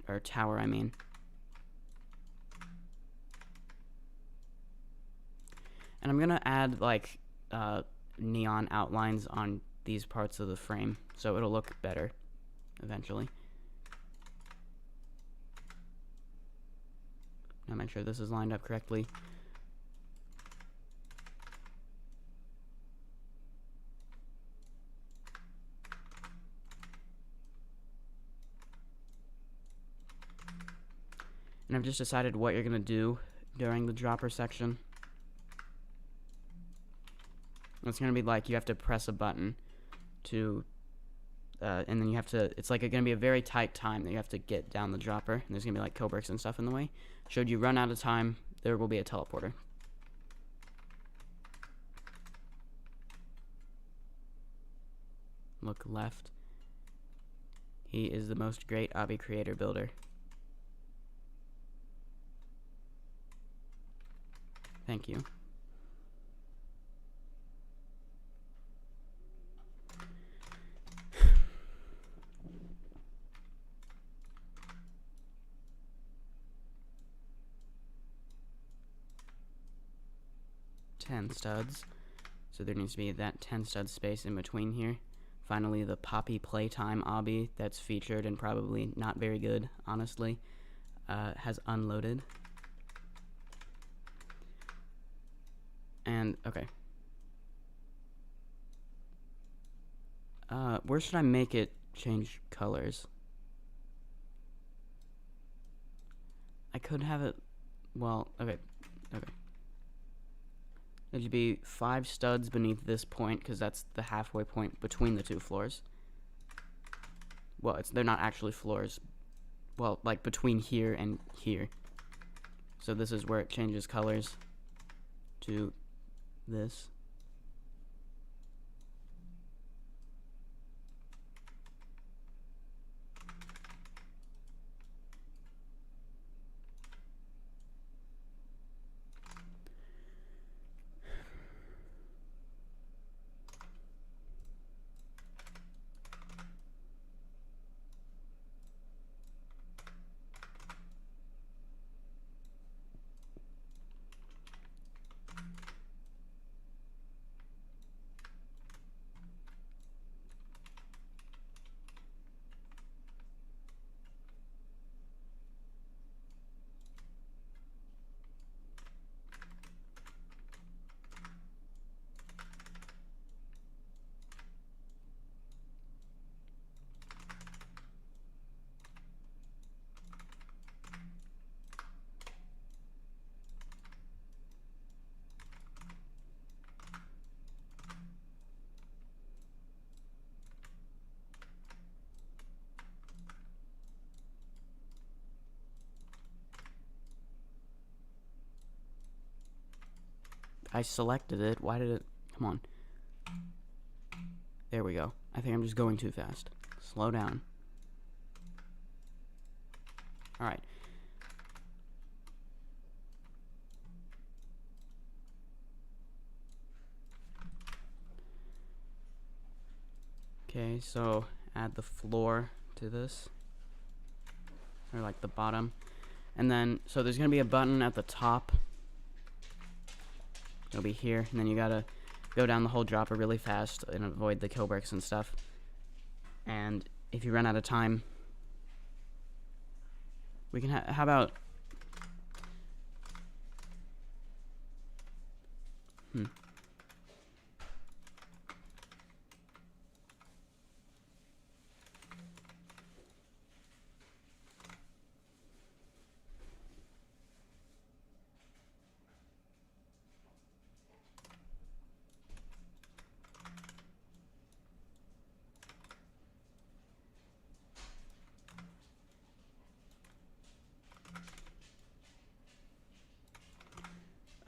Or tower, I mean. And I'm gonna add, like, neon outlines on these parts of the frame, so it'll look better eventually. Now make sure this is lined up correctly. And I've just decided what you're gonna do during the dropper section. It's gonna be like you have to press a button to and then you have to, it's like gonna be a very tight time that you have to get down the dropper, and there's gonna be like co-bricks and stuff in the way. Should you run out of time, there will be a teleporter. Look left. He is the most great obby creator builder. Thank you. Studs, so there needs to be that 10 stud space in between here. finally the Poppy Playtime obby that's featured and probably not very good, honestly, has unloaded. And, okay. Where should I make it change colors? I could have it, well, okay. It should be 5 studs beneath this point, because that's the halfway point between the 2 floors. Well, they're not actually floors. Well, like between here and here. So this is where it changes colors to this. I selected it. Why did it? Come on. There we go. I think I'm just going too fast. Slow down. Alright. Okay, so add the floor to this. Or like the bottom. And then, so there's going to be a button at the top. It'll be here, and then you gotta go down the whole dropper really fast and avoid the kill bricks and stuff. And if you run out of time, we can how about...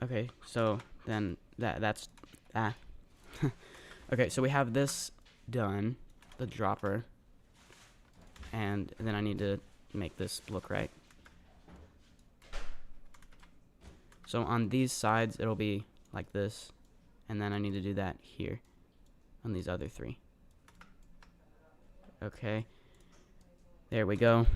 Okay, so then that's okay, so we have this done, the dropper, and then I need to make this look right. So on these sides it'll be like this, and then I need to do that here on these other 3. Okay, there we go.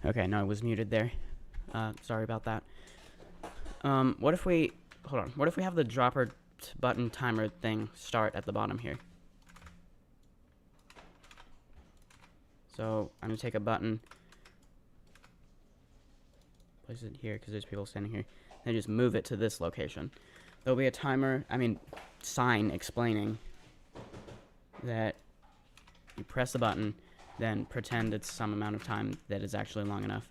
Okay, no, I was muted there. Sorry about that. What if we... Hold on. What if we have the dropper button timer thing start at the bottom here? So I'm going to take a button, place it here because there's people standing here, and just move it to this location. There'll be a sign explaining that you press the button, then pretend it's some amount of time that is actually long enough.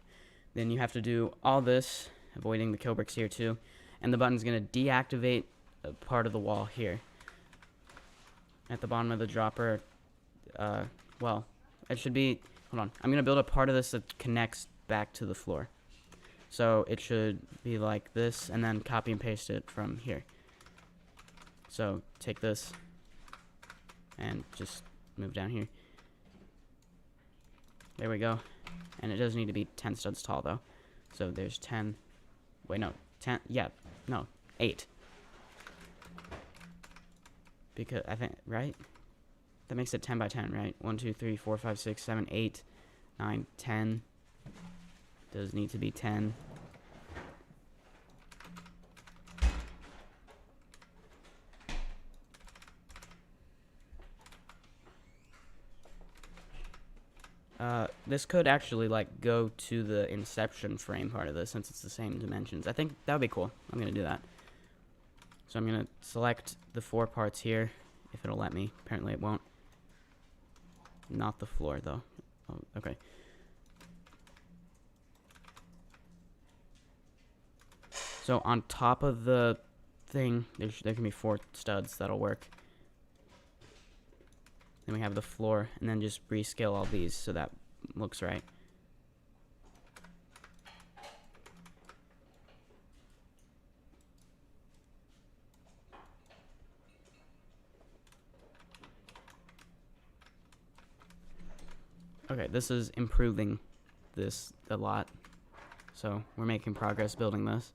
Then you have to do all this, avoiding the kill bricks here too, and the button's going to deactivate a part of the wall here. At the bottom of the dropper, well, it should be, hold on, I'm going to build a part of this that connects back to the floor. So it should be like this, and then copy and paste it from here. So take this, and just move down here. There we go. And it does need to be 10 studs tall, though. So there's 10, wait, no, 10, yeah, no, 8. Because, I think, right? That makes it 10 by 10, right? 1, 2, 3, 4, 5, 6, 7, 8, 9, 10. Does need to be 10. This could actually, like, go to the Inception frame part of this, since it's the same dimensions. I think that would be cool. I'm going to do that. So I'm going to select the 4 parts here, if it'll let me. Apparently it won't. Not the floor, though. Oh, okay. So on top of the thing, there can be 4 studs. That'll work. Then we have the floor, and then just rescale all these so that looks right. Okay, this is improving this a lot. So we're making progress building this.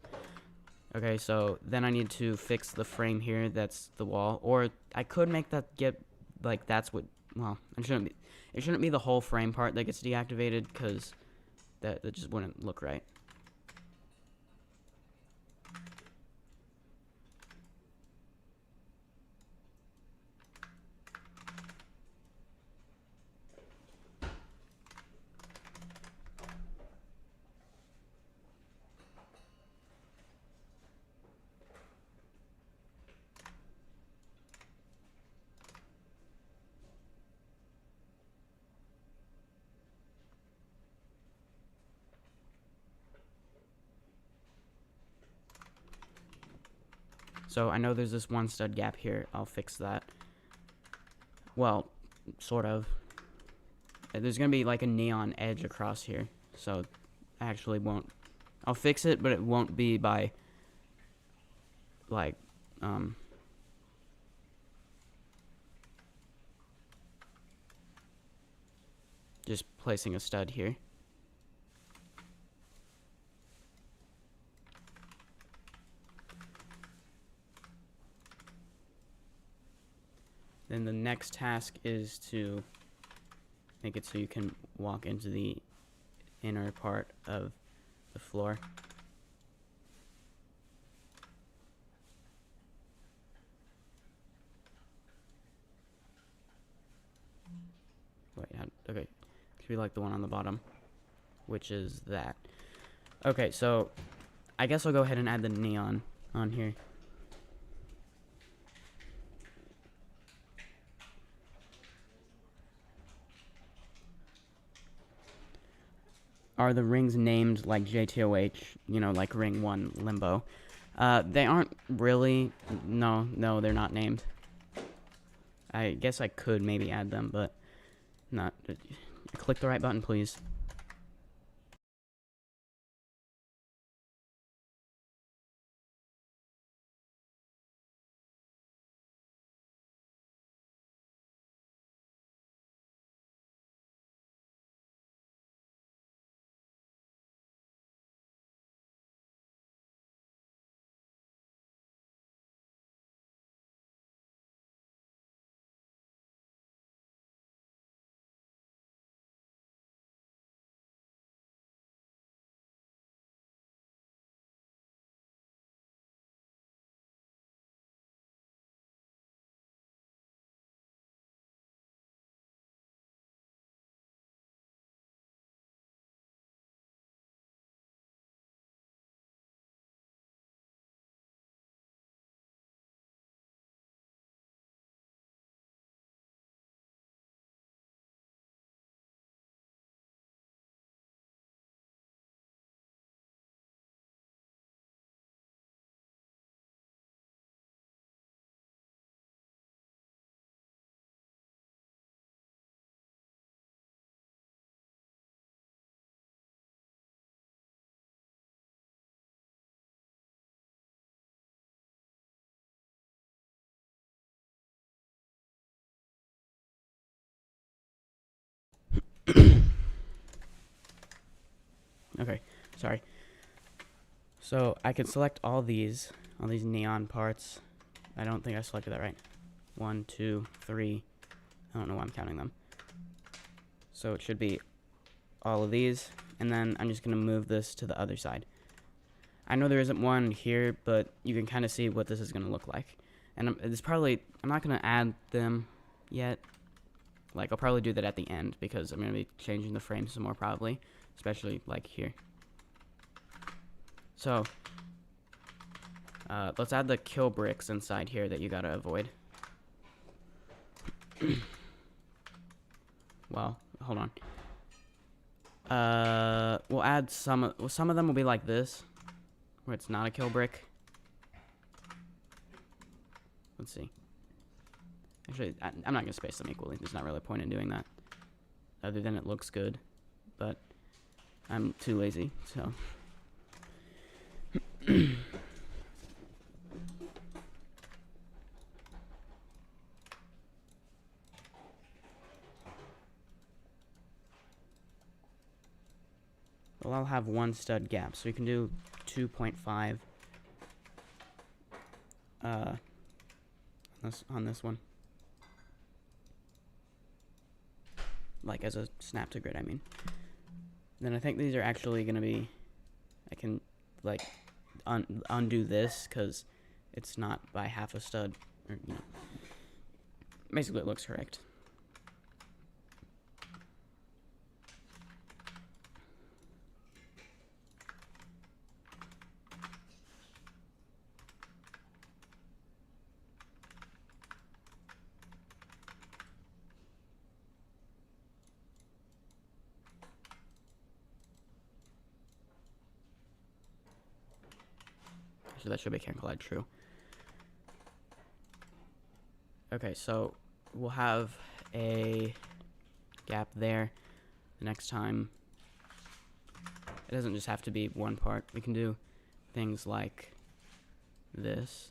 Okay, so then I need to fix the frame here. That's the wall, or I could make that get like that's what. Well, it shouldn't be the whole frame part that gets deactivated, because that just wouldn't look right. So I know there's this 1 stud gap here. I'll fix that. Well, sort of. There's gonna be like a neon edge across here, so I actually won't. I'll fix it, but it won't be by like just placing a stud here. Then the next task is to make it so you can walk into the inner part of the floor. Wait, okay. It should be like the one on the bottom, which is that. Okay, so I guess I'll go ahead and add the neon on here. Are the rings named like JToH, you know, like ring 1 limbo? They aren't really. No, they're not named. I guess I could maybe add them, but not. Click the right button, please. Okay, sorry. So I can select all these neon parts. I don't think I selected that right. 1, 2, 3. I don't know why I'm counting them. So it should be all of these, and then I'm just gonna move this to the other side. I know there isn't one here, but you can kind of see what this is gonna look like. And I'm not gonna add them yet. Like, I'll probably do that at the end, because I'm gonna be changing the frame some more probably, especially like here. So let's add the kill bricks inside here that you gotta avoid. Well, hold on. We'll add some of them will be like this, where it's not a kill brick. Let's see. Actually, I'm not gonna space them equally. There's not really a point in doing that, other than it looks good, but I'm too lazy, so. Well, I'll have one stud gap, so we can do 2.5 on this one. Like, as a snap to grid, I mean. Then I think these are actually going to be, I can, like, undo this, because it's not by half a stud, or, you know. Basically, it looks correct. So that should be can collide true. Okay, so we'll have a gap there. The next time, it doesn't just have to be one part. We can do things like this.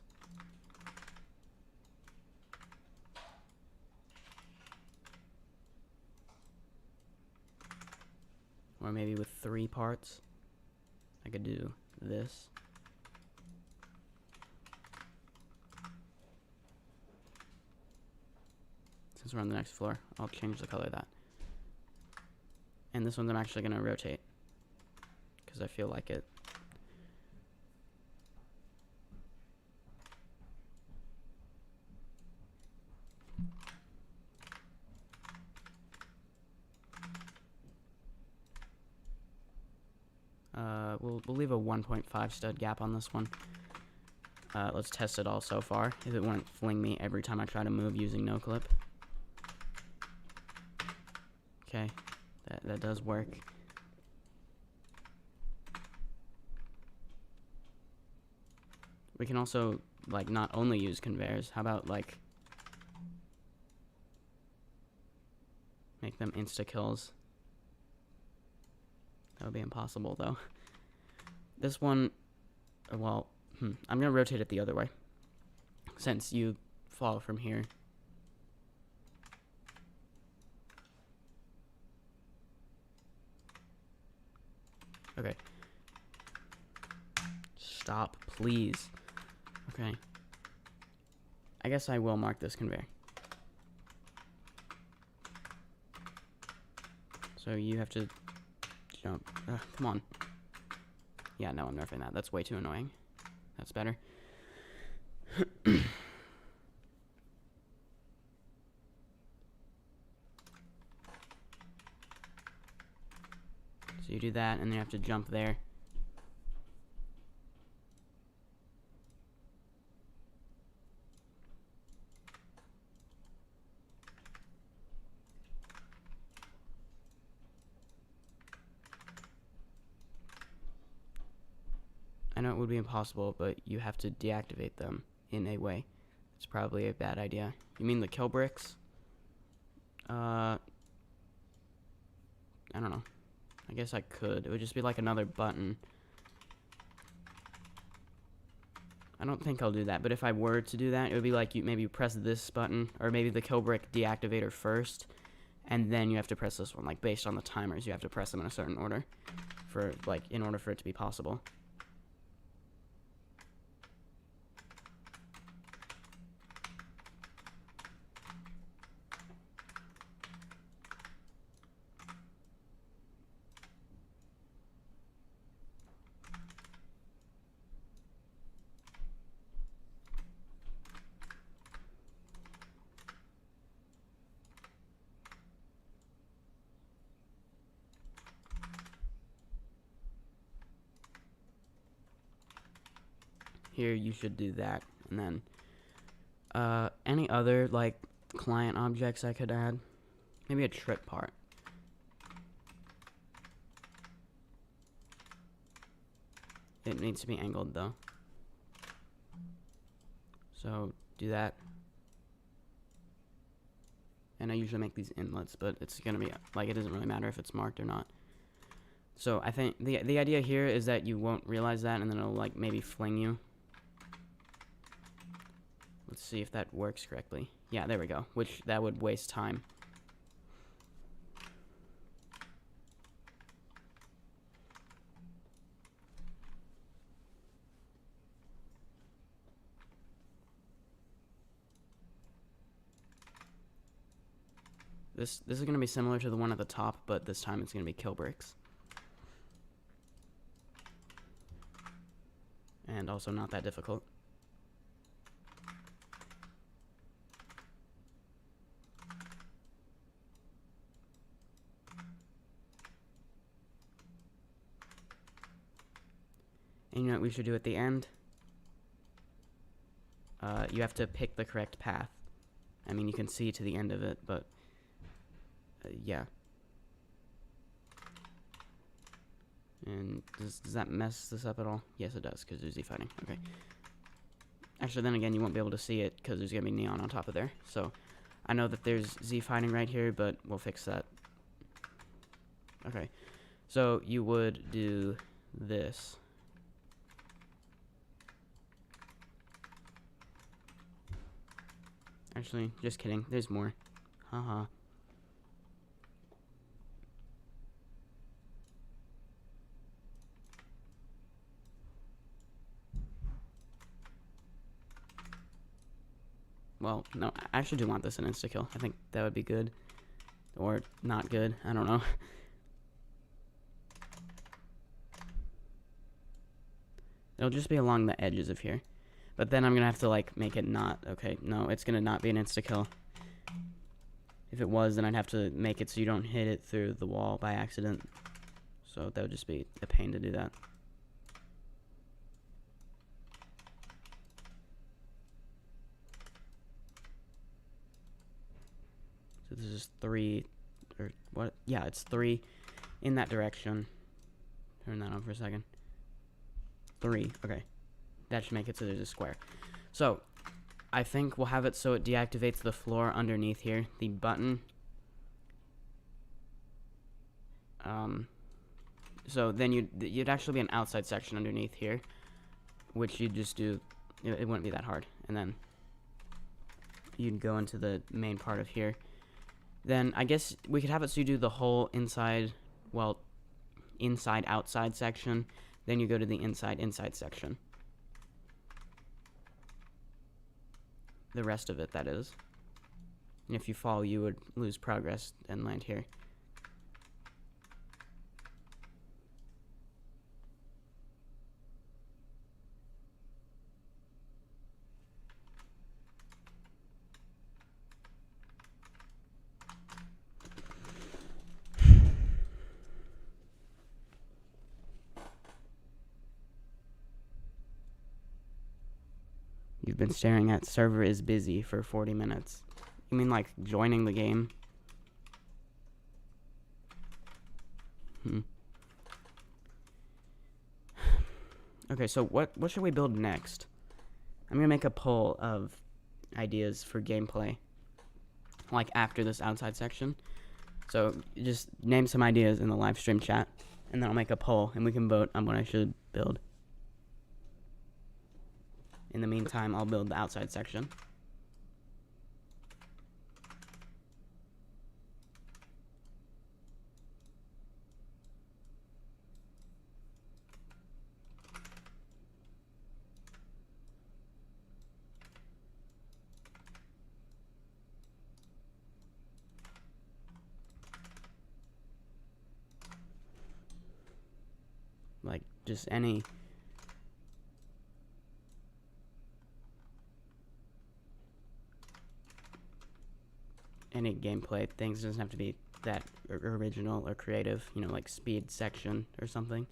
Or maybe with 3 parts. I could do this. Since we're on the next floor, I'll change the color of that. And this one I'm actually going to rotate, because I feel like it. We'll leave a 1.5 stud gap on this one. Let's test it all so far. If it won't fling me every time I try to move using no clip. Okay, that does work. We can also, like, not only use conveyors. How about, like, make them insta kills? That would be impossible, though. This one, well, I'm gonna rotate it the other way, since you fall from here. Okay. Stop, please. Okay. I guess I will mark this conveyor. So you have to jump. Come on. Yeah, no, I'm nerfing that. That's way too annoying. That's better. So you do that, and then you have to jump there. I know it would be impossible, but you have to deactivate them in a way. It's probably a bad idea. You mean the kill bricks? I don't know. I guess I could. It would just be like another button. I don't think I'll do that, but if I were to do that, it would be like you maybe press this button, or maybe the kill brick deactivator first, and then you have to press this one. Like, based on the timers, you have to press them in a certain order for, like, in order for it to be possible. Here you should do that, and then any other like client objects I could add, maybe a trip part. It needs to be angled though, so do that. And I usually make these inlets, but it's gonna be like, it doesn't really matter if it's marked or not. So I think the idea here is that you won't realize that, and then it'll like maybe fling you. Let's see if that works correctly. Yeah, there we go. Which, that would waste time. This is going to be similar to the one at the top, but this time it's going to be kill bricks. And also not that difficult. And you know what we should do at the end? You have to pick the correct path. I mean, you can see to the end of it, but yeah. And does that mess this up at all? Yes, it does, because there's Z fighting. Okay. Actually, then again, you won't be able to see it, because there's going to be neon on top of there. So, I know that there's Z fighting right here, but we'll fix that. Okay. So, you would do this. Actually, just kidding. There's more. Haha. Well, no, I actually do want this in insta-kill. I think that would be good. Or not good. I don't know. It'll just be along the edges of here. But then I'm going to have to, like, make it not. Okay, no, it's going to not be an insta-kill. If it was, then I'd have to make it so you don't hit it through the wall by accident. So that would just be a pain to do that. So this is 3, or what? Yeah, it's 3 in that direction. Turn that on for a second. 3, okay. That should make it so there's a square. So, I think we'll have it so it deactivates the floor underneath here. The button. So then you'd actually be an outside section underneath here, which you'd just do. It wouldn't be that hard, and then you'd go into the main part of here. Then I guess we could have it so you do the whole inside, well, inside outside section. Then you go to the inside section. The rest of it, that is. And if you fall, you would lose progress and land here. You've been staring at server is busy for 40 minutes. You mean like joining the game? Okay, so what should we build next? I'm gonna make a poll of ideas for gameplay, like after this outside section. So just name some ideas in the live stream chat, and then I'll make a poll, and we can vote on what I should build. In the meantime, I'll build the outside section. like just any gameplay things. Doesn't have to be that original or creative, you know, like speed section or something.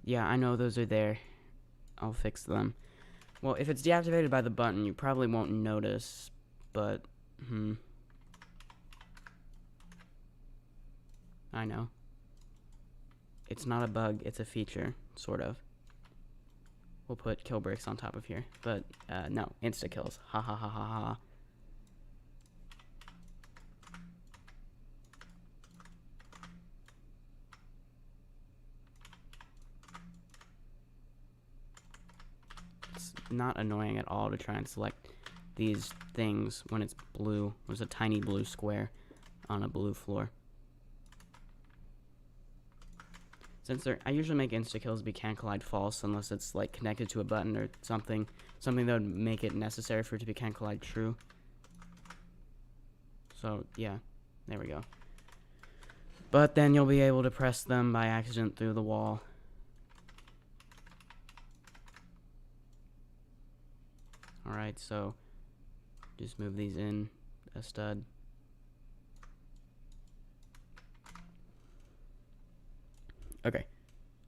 Yeah, I know those are there. I'll fix them. Well, if it's deactivated by the button, you probably won't notice, but, I know. It's not a bug, it's a feature, sort of. We'll put kill bricks on top of here, but, no, insta-kills. Ha ha ha ha ha. It's not annoying at all to try and select these things when it's blue. There's a tiny blue square on a blue floor. Since I usually make insta-kills be can collide false unless it's like connected to a button or something that would make it necessary for it to be can collide true. So yeah, there we go. But then you'll be able to press them by accident through the wall. Alright, so just move these in a stud. Okay,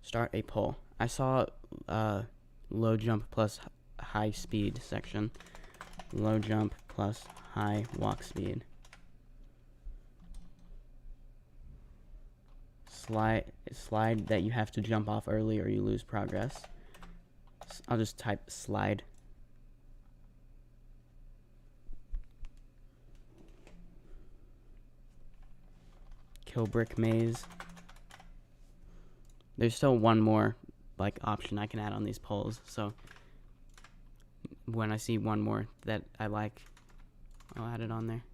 start a pull. I saw low jump plus high speed section. Low jump plus high walk speed. Slide that you have to jump off early or you lose progress. I'll just type slide. Kill brick maze. There's still one more like option I can add on these polls, so when I see one more that I like, I'll add it on there.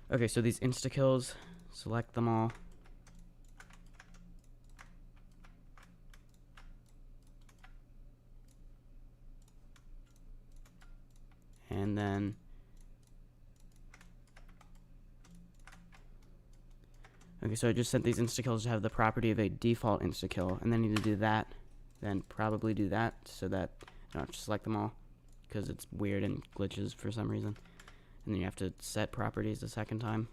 Okay, so these insta-kills, select them all. And then okay, so I just set these insta-kills to have the property of a default insta-kill, and then I need to do that, then probably do that, so that I don't have to select them all, because it's weird and glitches for some reason. And then you have to set properties a second time.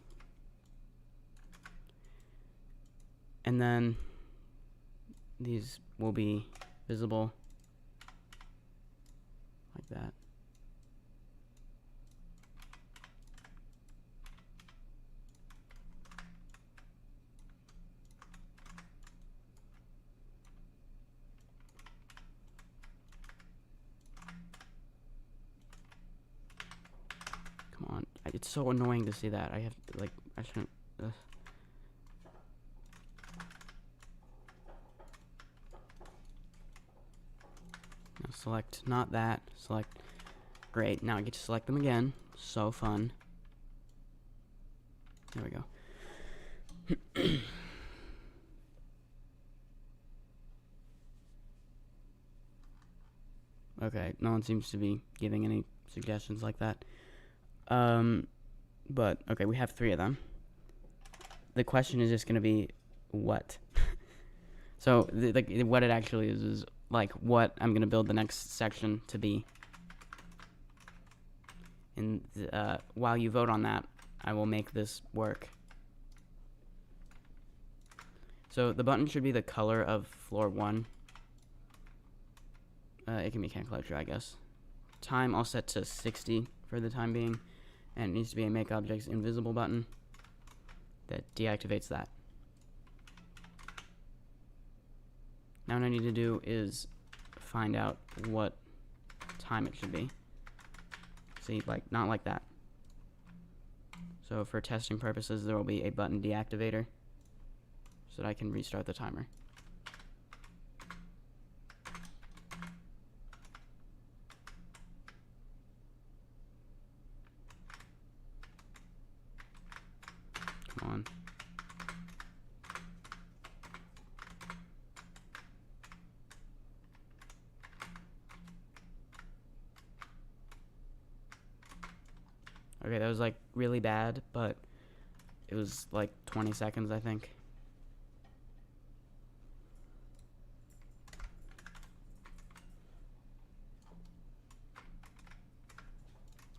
And then these will be visible like that. Come on, it's so annoying to see that. I have to, like, I shouldn't. Now select not that. Select. Great. Now I get to select them again. So fun. There we go. Okay, no one seems to be giving any suggestions like that. But, okay, we have 3 of them. The question is just going to be, what? So, what it actually is like, what I'm going to build the next section to be. And, while you vote on that, I will make this work. So, the button should be the color of floor 1. It can be can collector, I guess. Time I'll set to 60 for the time being. And it needs to be a make objects invisible button that deactivates that. Now what I need to do is find out what time it should be. See, like, not like that. So for testing purposes, there will be a button deactivator so that I can restart the timer. Come on. Okay, that was like really bad, but it was like 20 seconds, I think.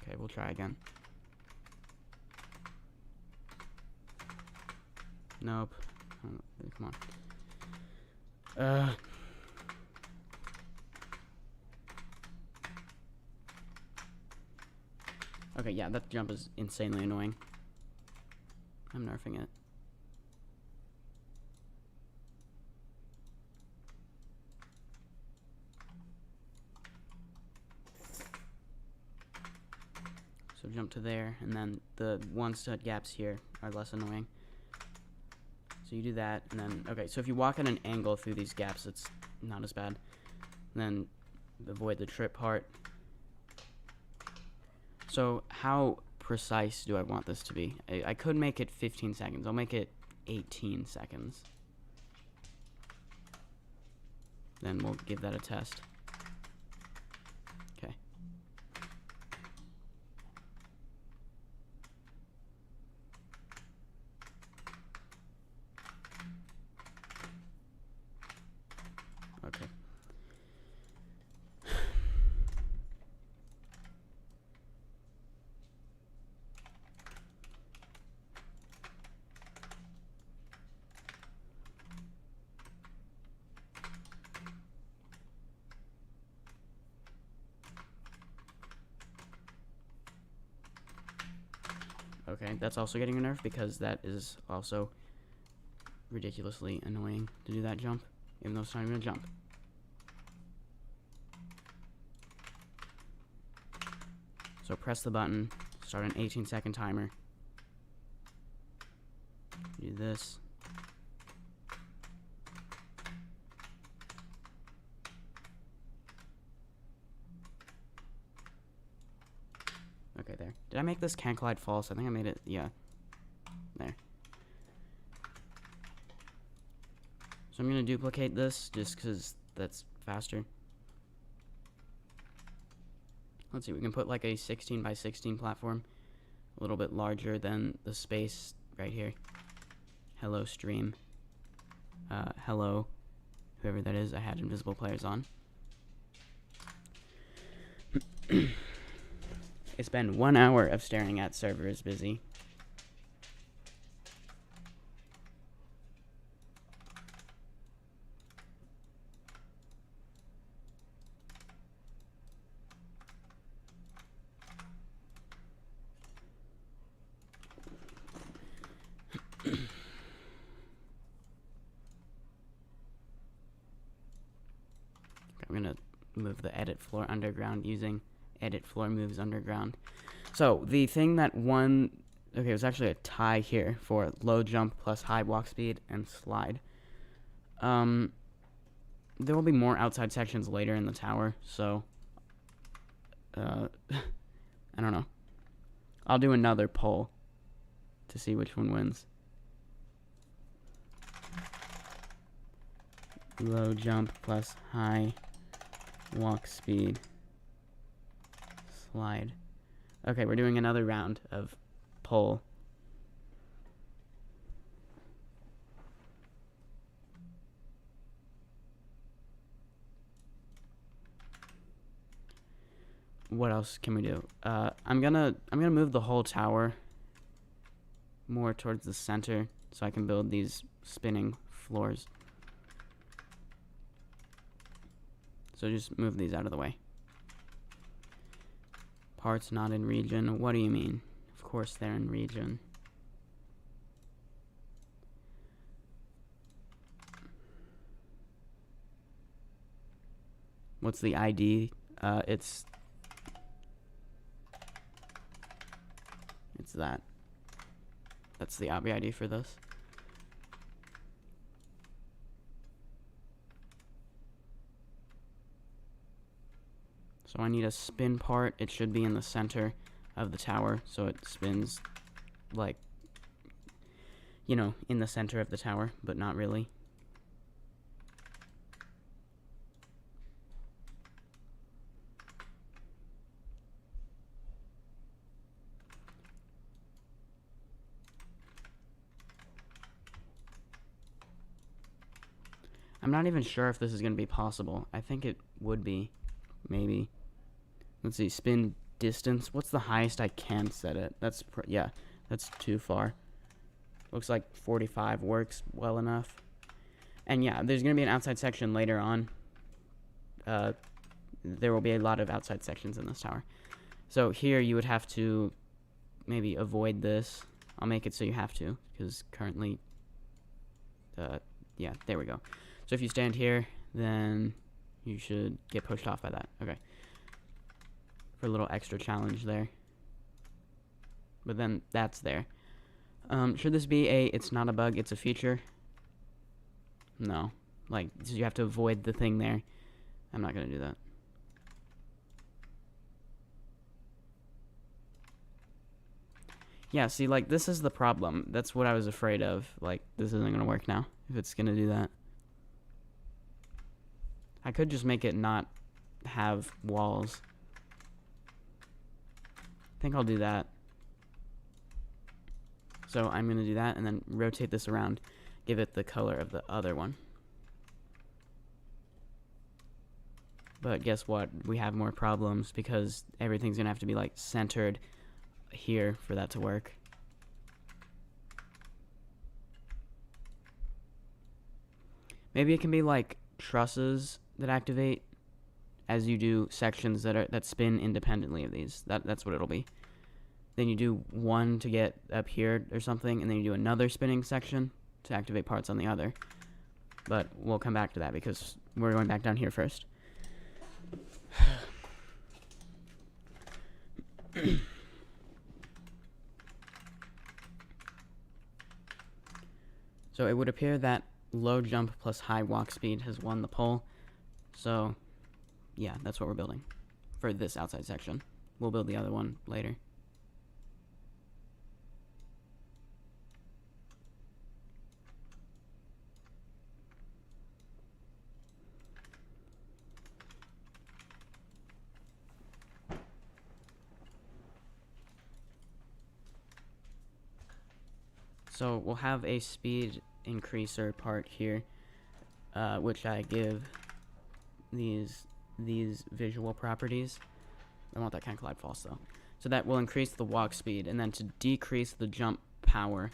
Okay, we'll try again. Nope. Oh, come on. Okay, yeah, that jump is insanely annoying. I'm nerfing it. So jump to there, and then the one-stud gaps here are less annoying. So you do that, and then, okay, so if you walk at an angle through these gaps, it's not as bad. And then avoid the trip part. So how precise do I want this to be? I could make it 15 seconds. I'll make it 18 seconds. Then we'll give that a test. Okay. Okay. Okay, that's also getting a nerf because that is also ridiculously annoying to do that jump, even though it's not even a jump. So press the button, start an 18-second timer. Do this. Okay, there. Did I make this can't collide false? I think I made it, yeah. There. So I'm going to duplicate this just because that's faster. Let's see, we can put like a 16 by 16 platform. A little bit larger than the space right here. Hello, stream. Hello, whoever that is. I had invisible players on. It's been 1 hour of staring at server is busy. I'm gonna move the edit floor underground using edit floor moves underground. So the thing that won, okay, it was actually a tie here for low jump plus high walk speed and slide. There will be more outside sections later in the tower, so I don't know. I'll do another poll to see which one wins. Low jump plus high walk speed slide. Okay, we're doing another round of poll. What else can we do? I'm gonna move the whole tower more towards the center so I can build these spinning floors. So just move these out of the way. Parts not in region. What do you mean? Of course they're in region. What's the ID? It's that. That's the obby ID for this. So I need a spin part. It should be in the center of the tower, so it spins like, you know, in the center of the tower, but not really. I'm not even sure if this is going to be possible. I think it would be, maybe. Let's see, spin distance. What's the highest I can set it? That's, yeah, that's too far. Looks like 45 works well enough. And yeah, there's going to be an outside section later on. There will be a lot of outside sections in this tower. So here you would have to maybe avoid this. I'll make it so you have to, because currently, yeah, there we go. So if you stand here, then you should get pushed off by that. Okay. For a little extra challenge there. But then that's there. Should this be a, it's not a bug, it's a feature? No. Like, so you have to avoid the thing there. I'm not going to do that. Yeah, see, like, this is the problem. That's what I was afraid of. Like, this isn't going to work now, if it's going to do that. I could just make it not have walls. I think I'll do that. So I'm going to do that and then rotate this around. Give it the color of the other one. But guess what? We have more problems because everything's going to have to be like centered here for that to work. Maybe it can be like trusses that activate as you do sections that spin independently of these. That's what it'll be. Then you do one to get up here or something, and then you do another spinning section to activate parts on the other. But we'll come back to that because we're going back down here first. So it would appear that low jump plus high walk speed has won the poll. So, yeah, that's what we're building for this outside section. We'll build the other one later. So we'll have a speed increaser part here, which I give these visual properties. I want that kind of collide false though. So that will increase the walk speed, and then to decrease the jump power,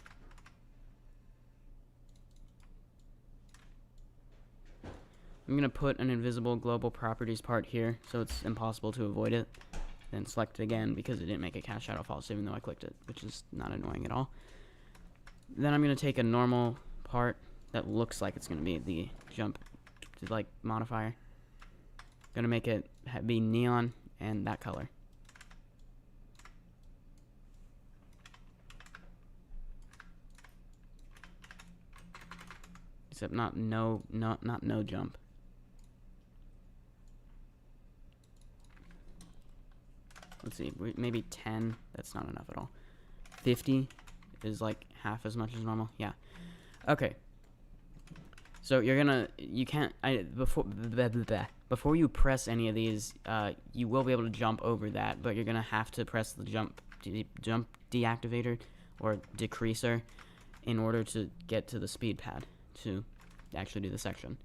I'm gonna put an invisible global properties part here, so it's impossible to avoid it. Then select it again because it didn't make a cast shadow false, even though I clicked it, which is not annoying at all. Then I'm gonna take a normal part that looks like it's gonna be the jump like modifier. Gonna make it be neon and that color. Except not no jump. Let's see, maybe 10. That's not enough at all. 50 is like half as much as normal. Yeah. Okay. So you can't, before you press any of these, you will be able to jump over that, but you're gonna have to press the jump deactivator or decreaser in order to get to the speed pad to actually do the section.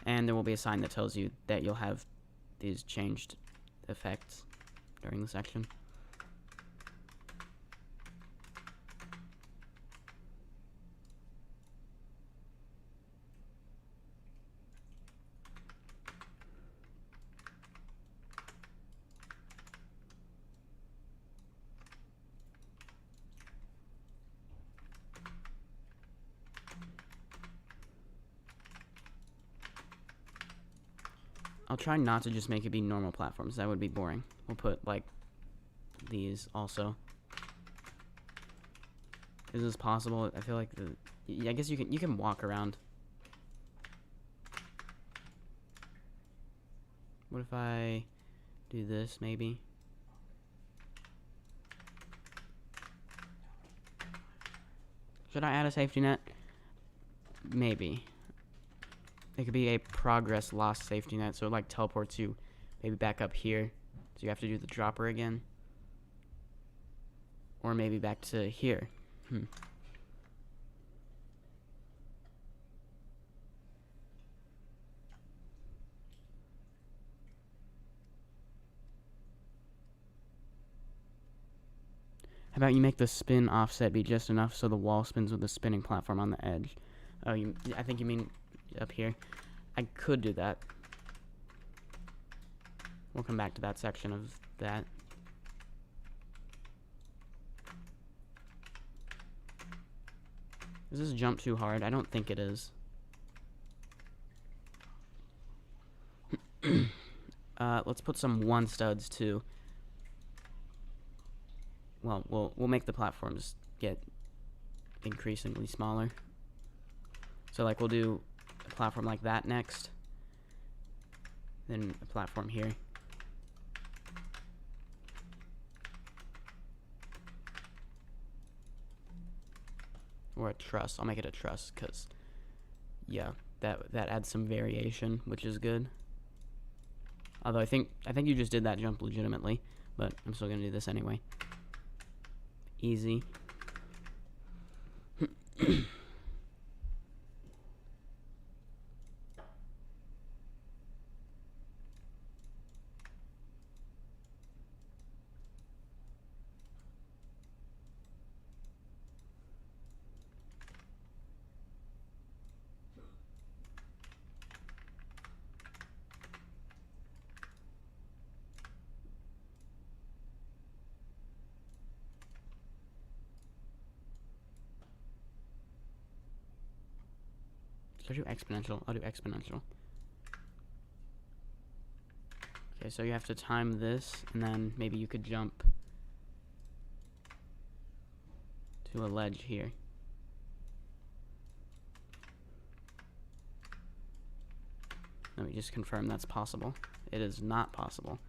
And there will be a sign that tells you that you'll have these changed effects during the section. I'll try not to just make it be normal platforms. That would be boring. We'll put, like, these also. Is this possible? I feel like yeah, I guess you can walk around. What if I do this, maybe? Should I add a safety net? Maybe. It could be a progress lost safety net, so it like teleports you maybe back up here. So you have to do the dropper again. Or maybe back to here. How about you make the spin offset be just enough so the wall spins with the spinning platform on the edge? Oh, I think you mean up here. I could do that. We'll come back to that section of that. Is this jump too hard? I don't think it is. Let's put some 1 studs too. Well, we'll make the platforms get increasingly smaller. So like we'll do a platform like that next. Then a platform here. Or a truss. I'll make it a truss because yeah, that adds some variation, which is good. Although I think you just did that jump legitimately, but I'm still gonna do this anyway. Easy. Should I do exponential? I'll do exponential. Okay, so you have to time this, and then maybe you could jump to a ledge here. Let me just confirm that's possible. It is not possible.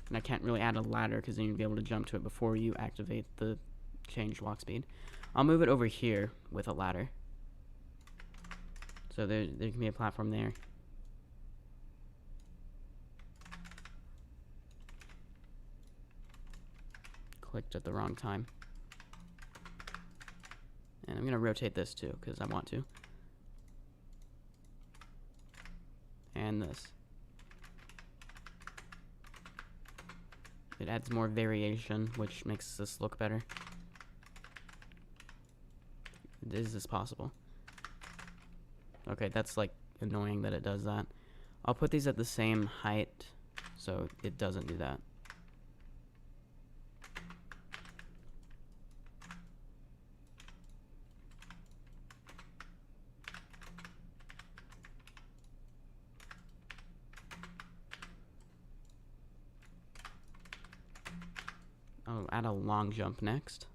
And I can't really add a ladder because then you'd be able to jump to it before you activate the change walk speed. I'll move it over here with a ladder. So there can be a platform there. Clicked at the wrong time. And I'm going to rotate this too, because I want to. And this. It adds more variation, which makes this look better. Is this possible? Okay, that's like annoying that it does that. I'll put these at the same height so it doesn't do that. I'll add a long jump next.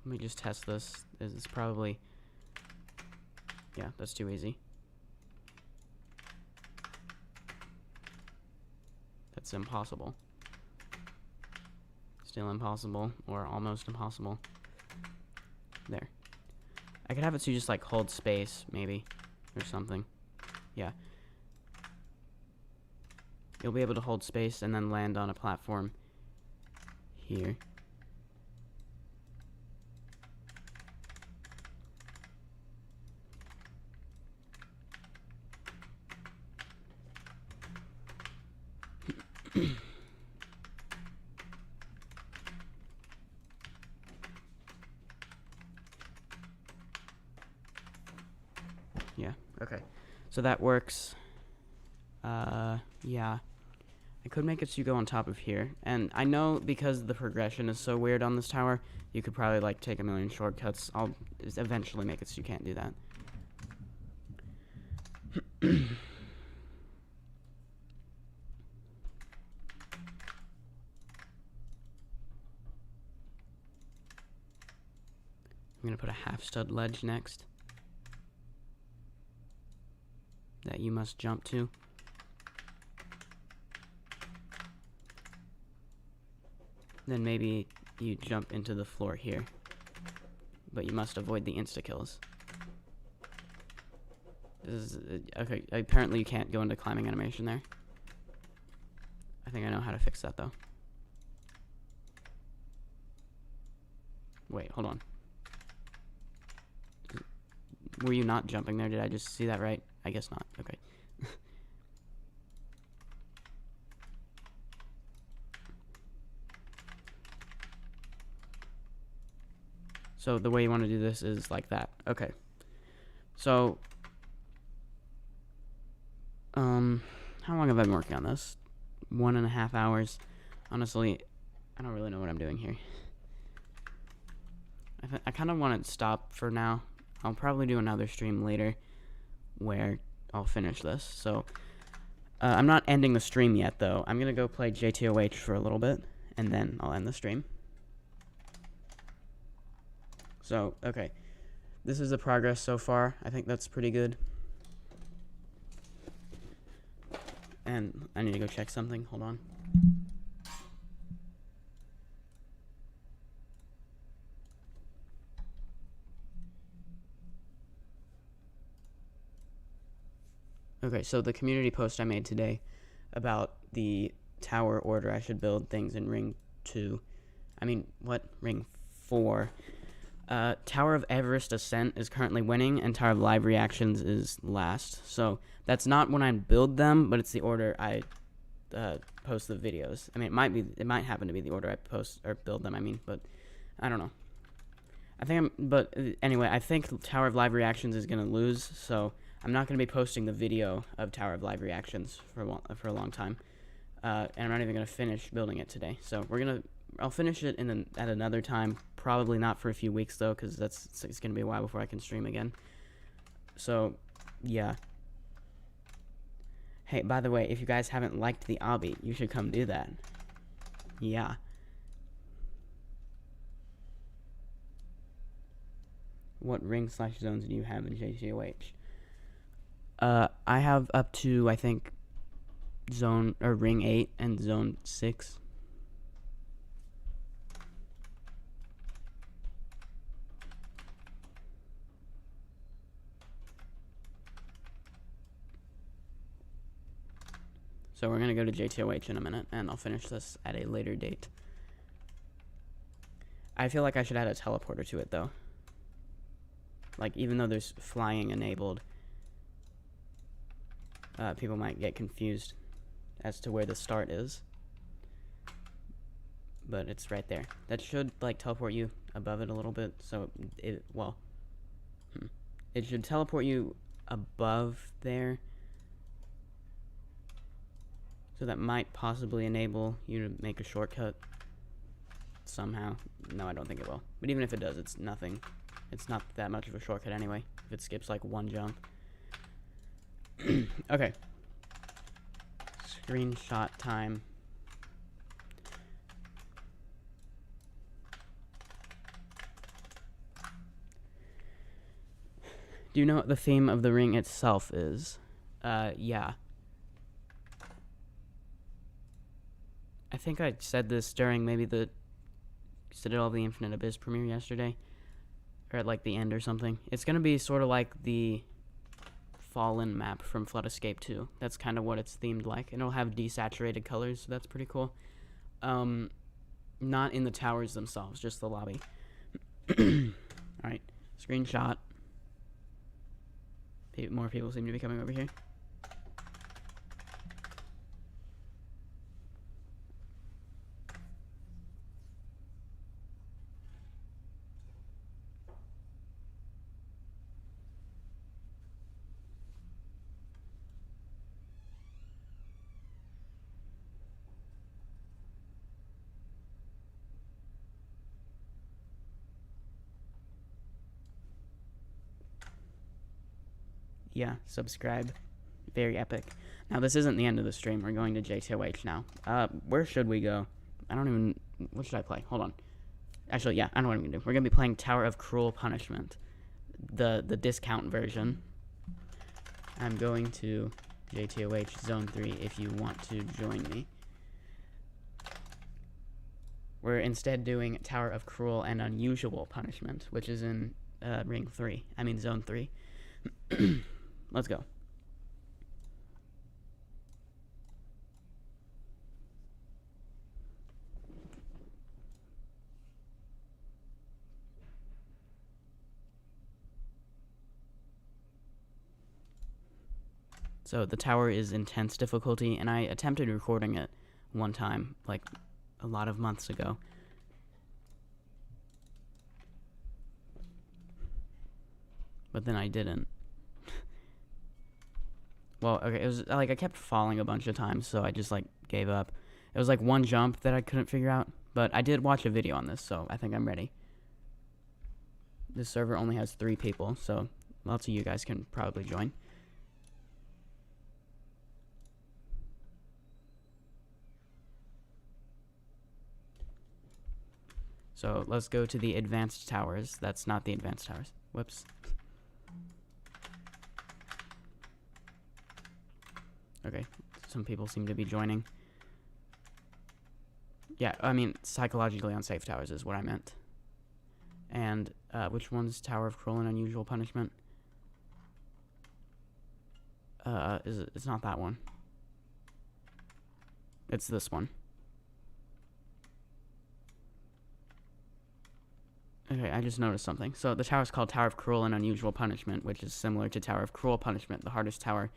Let me just test this. It's probably... yeah, that's too easy. That's impossible. Still impossible, or almost impossible. There. I could have it to just like hold space, maybe, or something. Yeah. You'll be able to hold space and then land on a platform here. Yeah, okay. So that works. Yeah. I could make it so you go on top of here. And I know because the progression is so weird on this tower, you could probably, like, take a million shortcuts. I'll eventually make it so you can't do that. I'm gonna put a half stud ledge next that you must jump to. Then maybe you jump into the floor here, but you must avoid the insta-kills. This is, okay, apparently you can't go into climbing animation there. I think I know how to fix that, though. Wait, hold on. Were you not jumping there? Did I just see that right? I guess not. Okay. So the way you want to do this is like that. Okay. So, how long have I been working on this? 1.5 hours. Honestly, I don't really know what I'm doing here. I kind of want to stop for now. I'll probably do another stream later where I'll finish this. So, I'm not ending the stream yet, though. I'm going to go play JToH for a little bit, and then I'll end the stream. So, okay. This is the progress so far. I think that's pretty good. And I need to go check something. Hold on. Okay, so the community post I made today about the tower order I should build things in Ring 2. I mean, what? Ring 4. Tower of Everest Ascent is currently winning, and Tower of Live Reactions is last. So that's not when I build them, but it's the order I post the videos. I mean, it might happen to be the order I post or build them. I mean, but I don't know. But anyway, I think Tower of Live Reactions is gonna lose. So I'm not gonna be posting the video of Tower of Live Reactions for a long time, and I'm not even gonna finish building it today. So I'll finish it at another time. Probably not for a few weeks, though, because it's going to be a while before I can stream again. So, yeah. Hey, by the way, if you guys haven't liked the obby, you should come do that. Yeah. What ring/zones do you have in JToH? I have up to, I think, ring 8 and zone 6. So we're going to go to JToH in a minute, and I'll finish this at a later date. I feel like I should add a teleporter to it, though. Like, even though there's flying enabled, people might get confused as to where the start is. But it's right there. That should, like, teleport you above it a little bit, so it should teleport you above there. So that might possibly enable you to make a shortcut somehow. No, I don't think it will. But even if it does, it's nothing. It's not that much of a shortcut anyway, if it skips like one jump. Okay. Screenshot time. Do you know what the theme of the ring itself is? Yeah. I think I said this during maybe the Citadel of the Infinite Abyss premiere yesterday. Or at like the end or something. It's going to be sort of like the Fallen map from Flood Escape 2. That's kind of what it's themed like. And it'll have desaturated colors, so that's pretty cool. Not in the towers themselves, just the lobby. Alright, screenshot. More people seem to be coming over here. yeah, subscribe. Very epic. Now, this isn't the end of the stream. We're going to JToH now. Where should we go? I don't even... What should I play? Hold on. Actually, yeah, I know what I'm going to do. We're going to be playing Tower of Cruel Punishment. The discount version. I'm going to JToH Zone 3 if you want to join me. We're instead doing Tower of Cruel and Unusual Punishment, which is in Ring 3. I mean Zone 3. Let's go. So the tower is intense difficulty, and I attempted recording it one time, like a lot of months ago. But then I didn't. Well, okay, it was like I kept falling a bunch of times, so I just like gave up. It was like one jump that I couldn't figure out, but I did watch a video on this, so I think I'm ready. This server only has 3 people, so lots of you guys can probably join. So let's go to the advanced towers. That's not the advanced towers. Whoops. Okay, some people seem to be joining. Yeah, I mean, psychologically unsafe towers is what I meant. And which one's Tower of Cruel and Unusual Punishment? It's not that one. It's this one. Okay, I just noticed something. So the tower is called Tower of Cruel and Unusual Punishment, which is similar to Tower of Cruel Punishment, the hardest tower,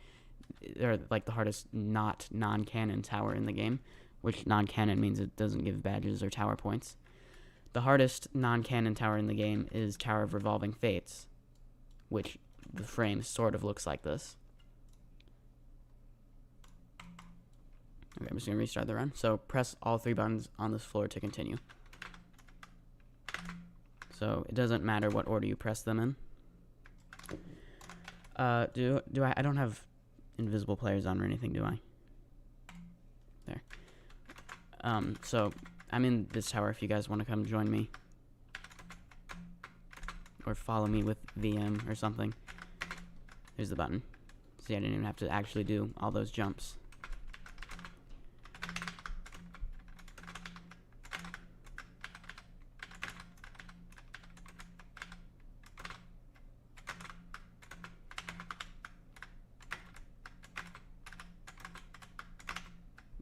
or like the hardest not non-canon tower in the game, which non-canon means it doesn't give badges or tower points. The hardest non-canon tower in the game is Tower of Revolving Fates, which the frame sort of looks like this. Okay, I'm just going to restart the run. So press all 3 buttons on this floor to continue. So it doesn't matter what order you press them in. I don't have invisible players on or anything, do I? There. So I'm in this tower if you guys want to come join me. Or follow me with VM or something. Here's the button. See, I didn't even have to actually do all those jumps.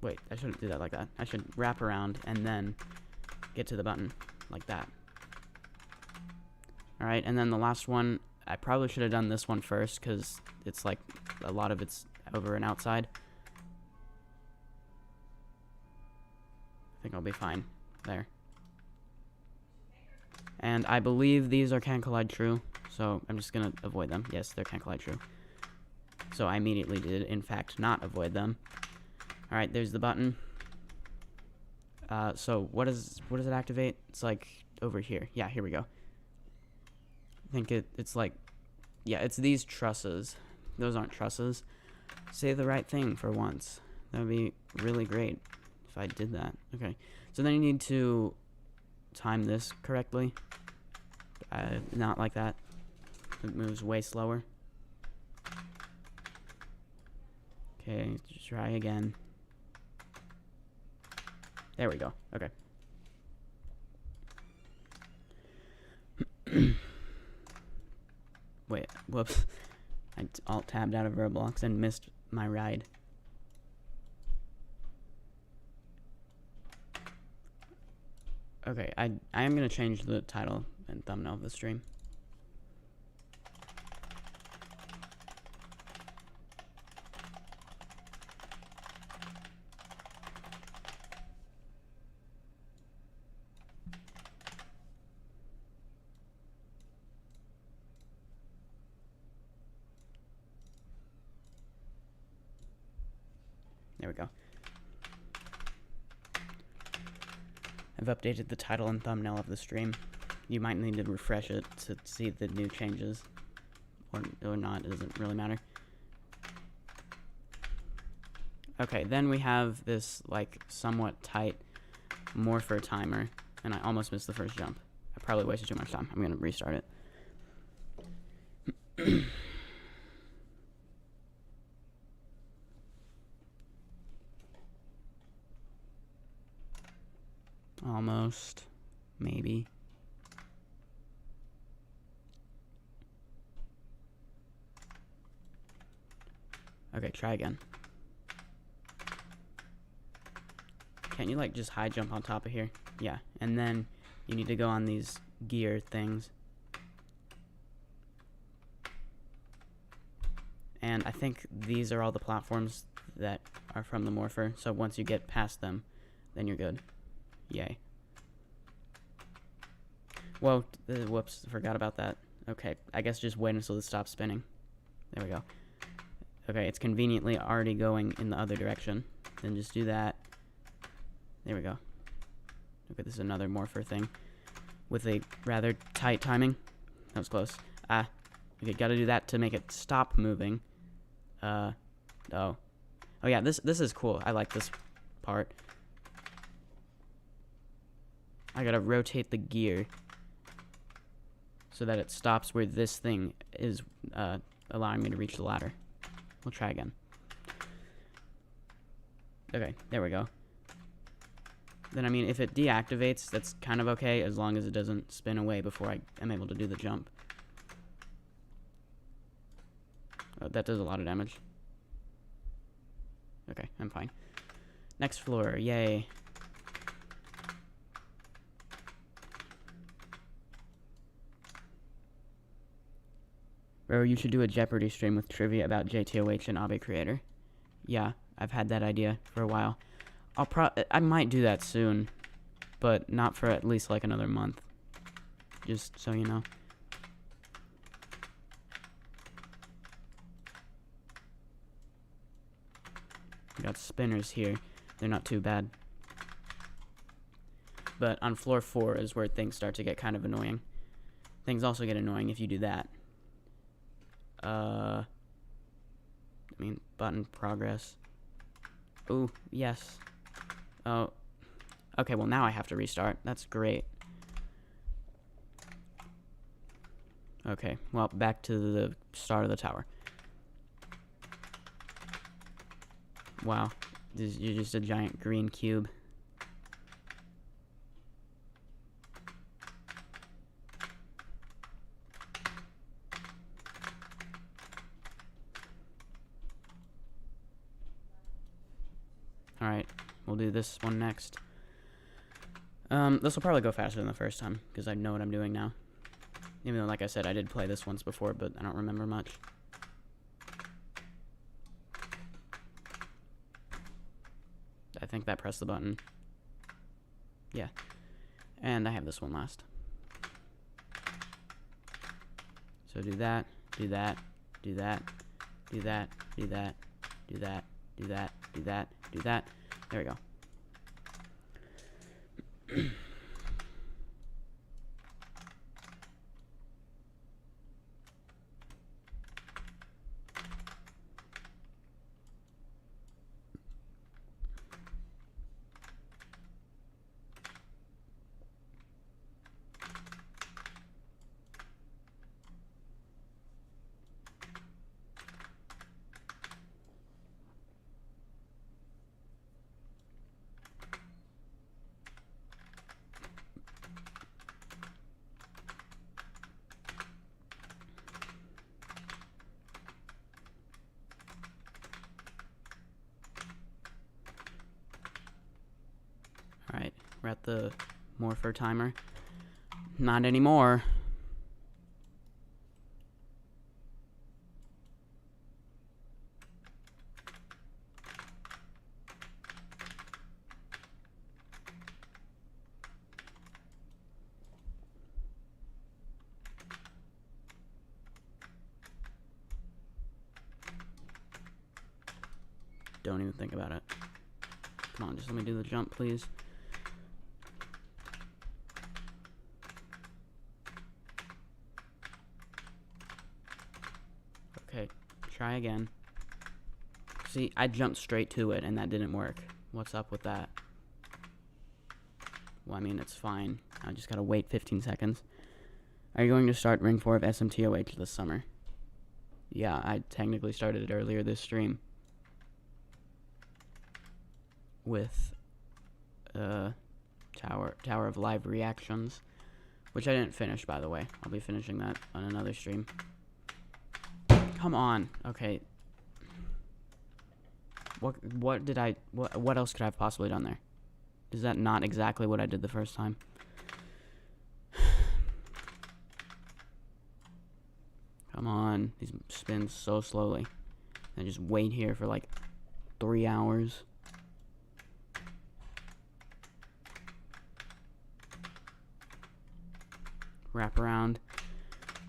Wait, I shouldn't do that like that. I should wrap around and then get to the button like that. Alright, and then the last one, I probably should have done this one first because it's like a lot of it's over and outside. I think I'll be fine there. And I believe these are can collide true, so I'm just going to avoid them. Yes, they're can collide true. So I immediately did, in fact, not avoid them. Alright, there's the button. So what does it activate? It's like over here. Yeah, here we go. I think it's like, yeah, it's these trusses. Those aren't trusses. Say the right thing for once. That would be really great if I did that. Okay, so then you need to time this correctly. Not like that. It moves way slower. Okay, just try again. There we go. Okay. Wait, whoops. I alt-tabbed out of Roblox and missed my ride. Okay, I am going to change the title and thumbnail of the stream. There we go. I've updated the title and thumbnail of the stream. You might need to refresh it to see the new changes. or not, it doesn't really matter. Okay, then we have this, like, somewhat tight morpher timer, and I almost missed the first jump. I probably wasted too much time. I'm gonna restart it. Almost. Maybe. Okay, try again. Can't you, like, just high jump on top of here? Yeah, and then you need to go on these gear things. And I think these are all the platforms that are from the morpher, so once you get past them, then you're good. Yay. Whoa, whoops, forgot about that. Okay, I guess just wait until it stops spinning. There we go. Okay, it's conveniently already going in the other direction. Then just do that. There we go. Okay, this is another morpher thing with a rather tight timing. That was close. Okay, gotta do that to make it stop moving. Oh. Oh yeah, this is cool. I like this part. I gotta rotate the gear so that it stops where this thing is allowing me to reach the ladder. We'll try again. Okay, there we go. Then, I mean, if it deactivates, that's kind of okay, as long as it doesn't spin away before I am able to do the jump. Oh, that does a lot of damage. Okay, I'm fine. Next floor, yay. Roro, you should do a Jeopardy stream with trivia about JToH and Abe Creator. Yeah, I've had that idea for a while. I might do that soon, but not for at least like another month. Just so you know. We got spinners here. They're not too bad. But on floor 4 is where things start to get kind of annoying. Things also get annoying if you do that. I mean, button progress. Ooh, yes. Oh. Okay, well now I have to restart. That's great. Okay, well, back to the start of the tower. Wow. You're just a giant green cube. Alright, we'll do this one next. This will probably go faster than the first time, because I know what I'm doing now. Even though, like I said, I did play this once before, but I don't remember much. I think that pressed the button. Yeah. And I have this one last. So do that, do that, do that, do that, do that, do that, do that, do that, do that. There we go. Alright, we're at the morpher timer. Not anymore. Don't even think about it. Come on, just let me do the jump, please. Try again. See, I jumped straight to it, and that didn't work. What's up with that? Well, I mean, it's fine. I just gotta wait 15 seconds. Are you going to start Ring 4 of SMToH this summer? Yeah, I technically started it earlier this stream. With, Tower of Live Reactions. Which I didn't finish, by the way. I'll be finishing that on another stream. Come on. Okay. What else could I have possibly done there? Is that not exactly what I did the first time? Come on. These spin so slowly. I just wait here for like 3 hours. Wrap around.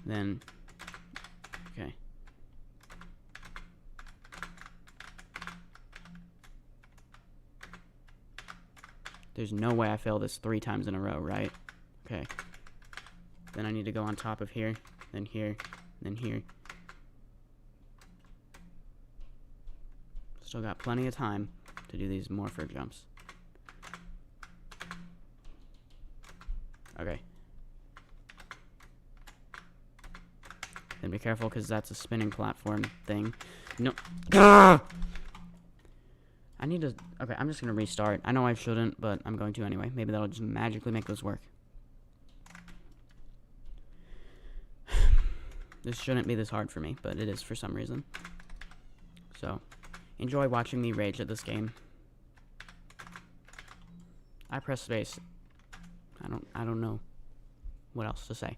Then... Okay. There's no way I fail this 3 times in a row, right? Okay. Then I need to go on top of here, then here, then here. Still got plenty of time to do these morpher jumps. Okay. Then be careful, because that's a spinning platform thing. No. Ah! I need to... Okay, I'm just going to restart. I know I shouldn't, but I'm going to anyway. Maybe that'll just magically make this work. This shouldn't be this hard for me, but it is for some reason. So, enjoy watching me rage at this game. I press space. I don't know what else to say.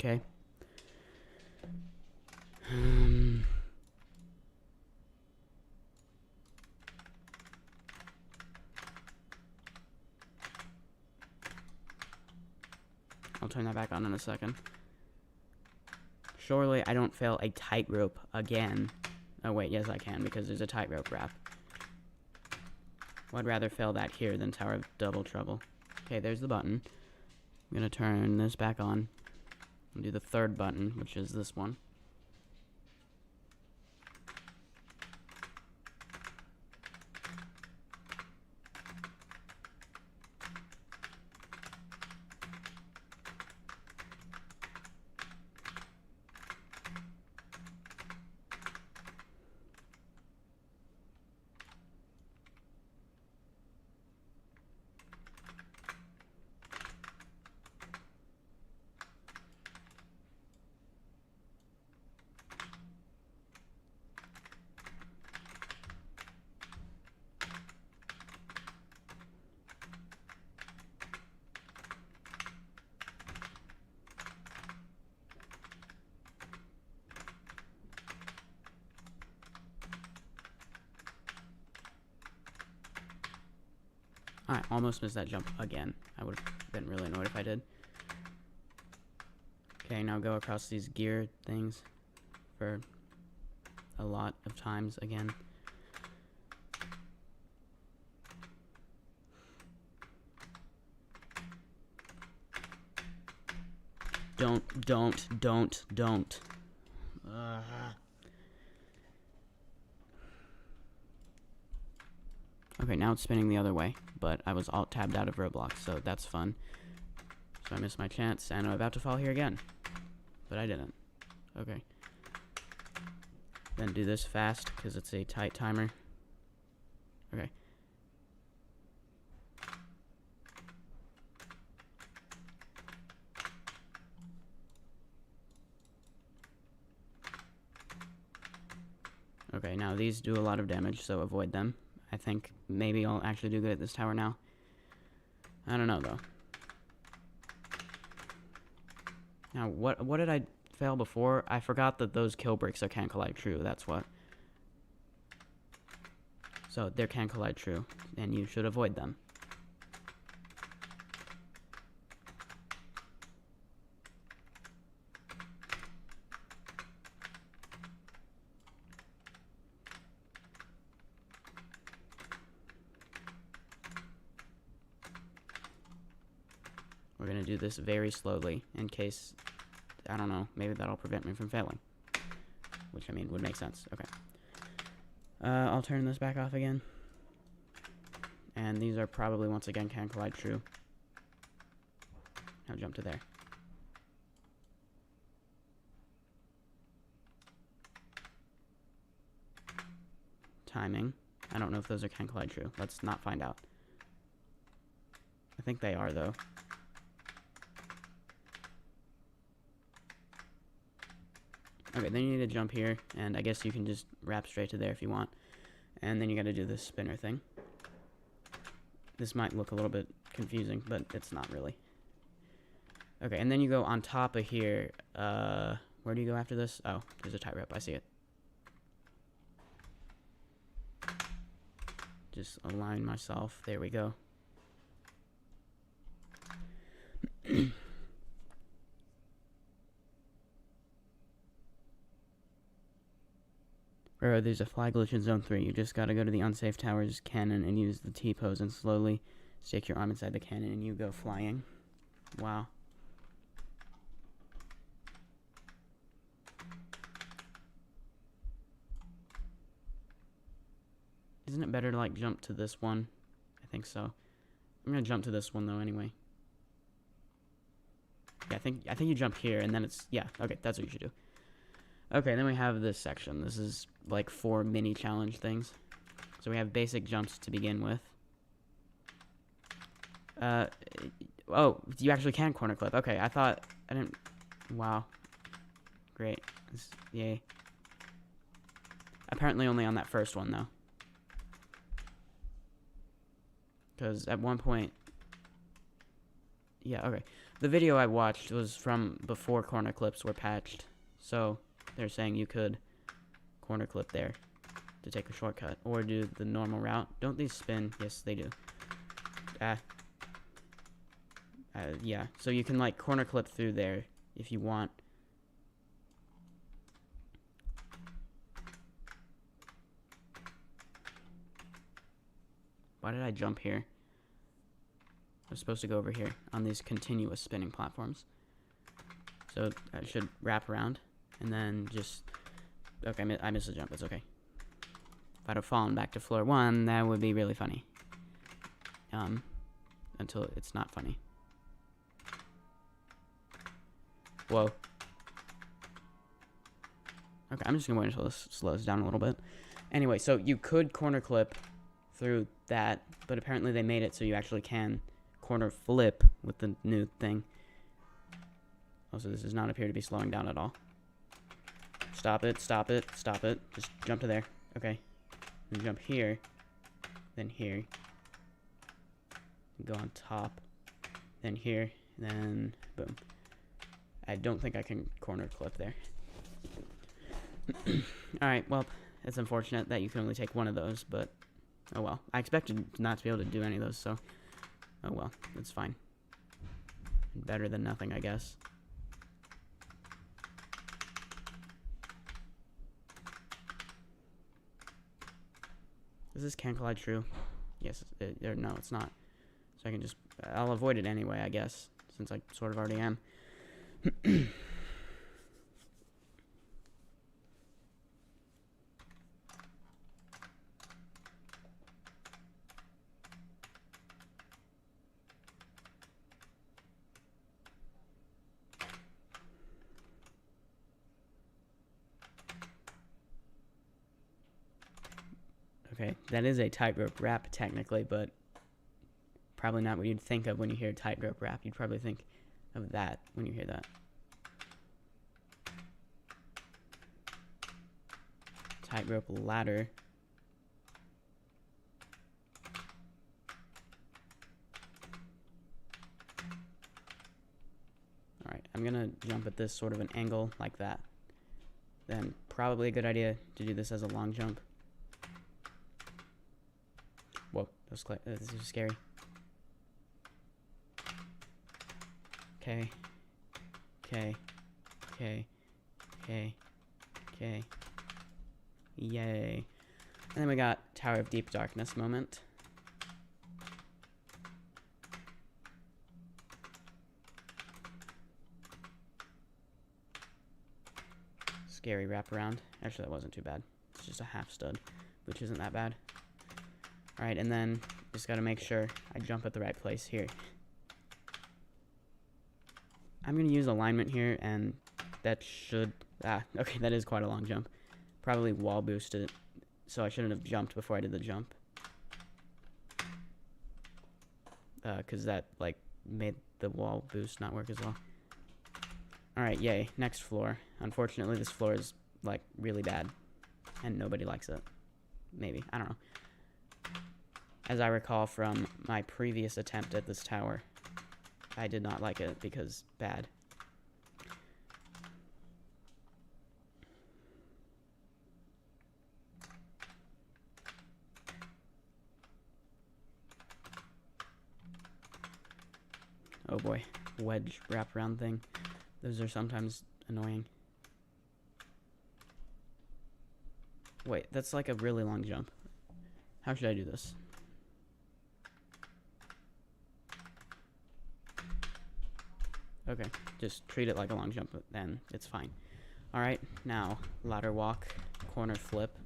Okay. I'll turn that back on in a second. Surely I don't fail a tightrope again. Oh wait, yes I can, because there's a tightrope wrap. Well, I'd rather fail that here than Tower of Double Trouble. Okay, there's the button. I'm gonna turn this back on. And do the third button, which is this one. I almost missed that jump again. I would have been really annoyed if I did. Okay, now go across these gear things for a lot of times again. Don't. Okay, now it's spinning the other way, but I was alt-tabbed out of Roblox, so that's fun. So I missed my chance, and I'm about to fall here again. But I didn't. Okay. Then do this fast, because it's a tight timer. Okay. Okay, now these do a lot of damage, so avoid them. I think maybe I'll actually do good at this tower now. I don't know, though. Now, what did I fail before? I forgot that those kill bricks are can collide true. That's what. So they're can collide true, and you should avoid them. We're gonna do this very slowly in case, I don't know, maybe that'll prevent me from failing. Which, I mean, would make sense. Okay. I'll turn this back off again. And these are probably, once again, can collide true. Now jump to there. Timing. I don't know if those are can collide true. Let's not find out. I think they are, though. Okay, then you need to jump here, and I guess you can just wrap straight to there if you want. And then you gotta do this spinner thing. This might look a little bit confusing, but it's not really. Okay, and then you go on top of here. Where do you go after this? Oh, there's a tightrope. I see it. Just align myself. There we go. Roro, there's a fly glitch in Zone 3. You just gotta go to the unsafe tower's cannon and use the T pose and slowly stick your arm inside the cannon and you go flying. Wow. Isn't it better to, like, jump to this one? I think so. I'm gonna jump to this one, though, anyway. Yeah, I think you jump here, and then it's... Yeah, okay, that's what you should do. Okay, then we have this section. This is, like, 4 mini challenge things. So we have basic jumps to begin with. Oh, you actually can corner clip. Okay, I thought... I didn't... Wow. Great. Yay. Apparently only on that first one, though. Because at one point... Yeah, okay. The video I watched was from before corner clips were patched. So, they're saying you could corner clip there to take a shortcut. Or do the normal route. Don't these spin? Yes, they do. Yeah, so you can, like, corner clip through there if you want. Why did I jump here? I was supposed to go over here on these continuous spinning platforms. So I should wrap around and then just... Okay, I missed a jump. It's okay. If I'd have fallen back to floor 1, that would be really funny. Until it's not funny. Whoa. Okay, I'm just gonna wait until this slows down a little bit. Anyway, so you could corner clip through that, but apparently they made it so you actually can corner flip with the new thing. Also, this does not appear to be slowing down at all. Stop it, stop it, stop it. Just jump to there. Okay. You jump here, then here. Go on top, then here, then boom. I don't think I can corner clip there. Alright, well, it's unfortunate that you can only take one of those, but oh well. I expected not to be able to do any of those, so oh well, it's fine. Better than nothing, I guess. Is this can collide true? Yes, or no, it's not. So I can just, I'll avoid it anyway, I guess, since I sort of already am. Okay, that is a tightrope wrap technically, but probably not what you'd think of when you hear tightrope wrap. You'd probably think of that when you hear that. Tightrope ladder. Alright, I'm gonna jump at this sort of an angle like that. Then probably a good idea to do this as a long jump. Whoa, this is scary. Okay. Okay. Okay. Okay. Okay. Yay. And then we got Tower of Deep Darkness moment. Scary wraparound. Actually, that wasn't too bad. It's just a half stud, which isn't that bad. Alright, and then just gotta make sure I jump at the right place here. I'm gonna use alignment here, and that should... okay, that is quite a long jump. Probably wall boosted it, so I shouldn't have jumped before I did the jump. Because that, like, made the wall boost not work as well. Alright, yay. Next floor. Unfortunately, this floor is, like, really bad. And nobody likes it. Maybe. I don't know. As I recall from my previous attempt at this tower, I did not like it because bad. Oh boy. Wedge wraparound thing. Those are sometimes annoying. Wait, that's like a really long jump. How should I do this? Okay, just treat it like a long jump, then it's fine. Alright, now, ladder walk, corner flip.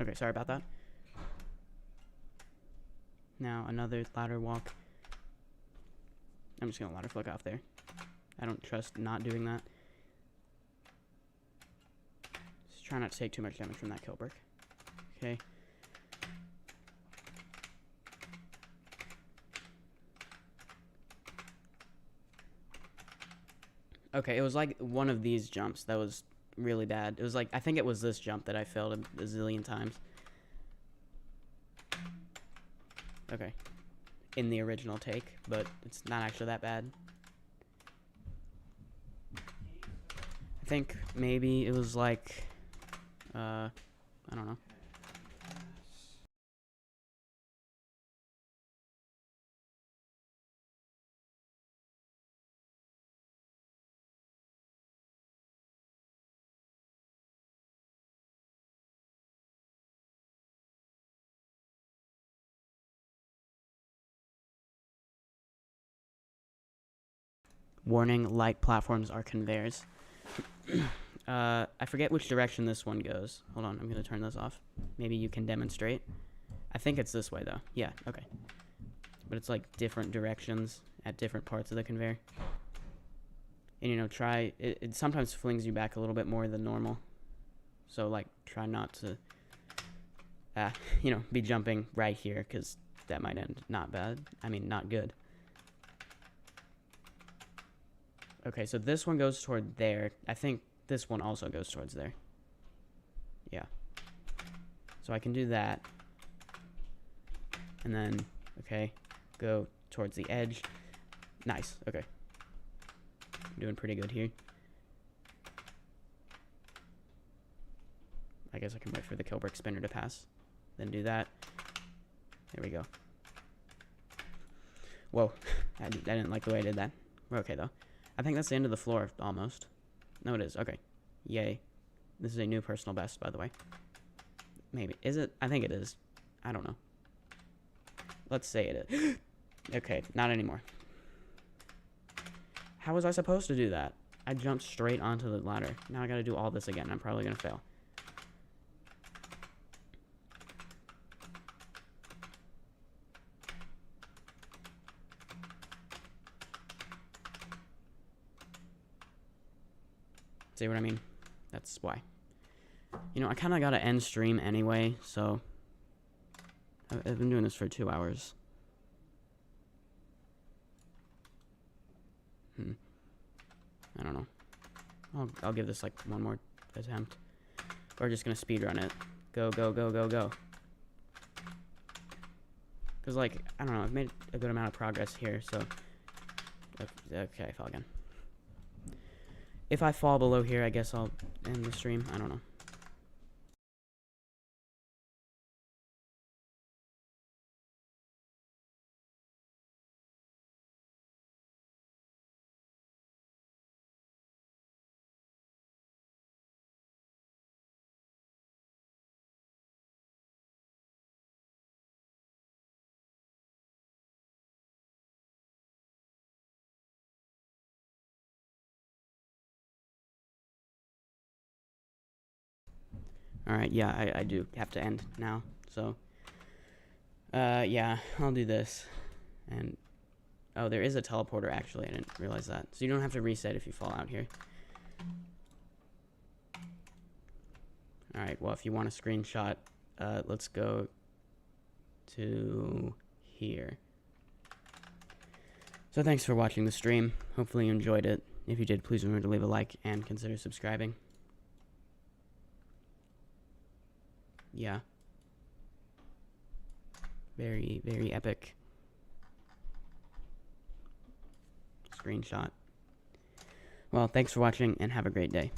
Okay, sorry about that. Now, another ladder walk. I'm just gonna ladder flick off there. I don't trust not doing that. Just try not to take too much damage from that kill brick. Okay. Okay, it was like one of these jumps that was really bad. It was like, I think it was this jump that I failed a zillion times. Okay. In the original take, but it's not actually that bad. I think maybe it was like, I don't know. Warning, light platforms are conveyors. I forget which direction this one goes. Hold on, I'm gonna turn this off. Maybe you can demonstrate. I think it's this way, though. Yeah, okay. But it's like different directions at different parts of the conveyor. And, you know, try... It sometimes flings you back a little bit more than normal. So, like, try not to, you know, be jumping right here, because that might end not bad. I mean, not good. Okay, so this one goes toward there. I think this one also goes towards there. Yeah. So I can do that. And then, okay, go towards the edge. Nice, okay. I'm doing pretty good here. I guess I can wait for the kill brick spinner to pass. Then do that. There we go. Whoa, I didn't like the way I did that. We're okay, though. I think that's the end of the floor, almost. No, it is. Okay. Yay. This is a new personal best, by the way. Maybe. Is it? I think it is. I don't know. Let's say it is. Okay, not anymore. How was I supposed to do that? I jumped straight onto the ladder. Now I gotta do all this again. I'm probably gonna fail. See what I mean? That's why. You know, I kind of got to end stream anyway, so I've been doing this for 2 hours. I don't know. I'll give this like one more attempt. We're just gonna speedrun it. Go, go, go, go, go. Because, like, I don't know, I've made a good amount of progress here, so... Okay, I fell again. If I fall below here, I guess I'll end the stream. I don't know. Alright, yeah, I do have to end now, so... yeah, I'll do this. And... Oh, there is a teleporter, actually. I didn't realize that. So you don't have to reset if you fall out here. Alright, well, if you want a screenshot, let's go to here. So thanks for watching the stream. Hopefully you enjoyed it. If you did, please remember to leave a like and consider subscribing. Yeah. Very, very epic. Screenshot. Well, thanks for watching and have a great day.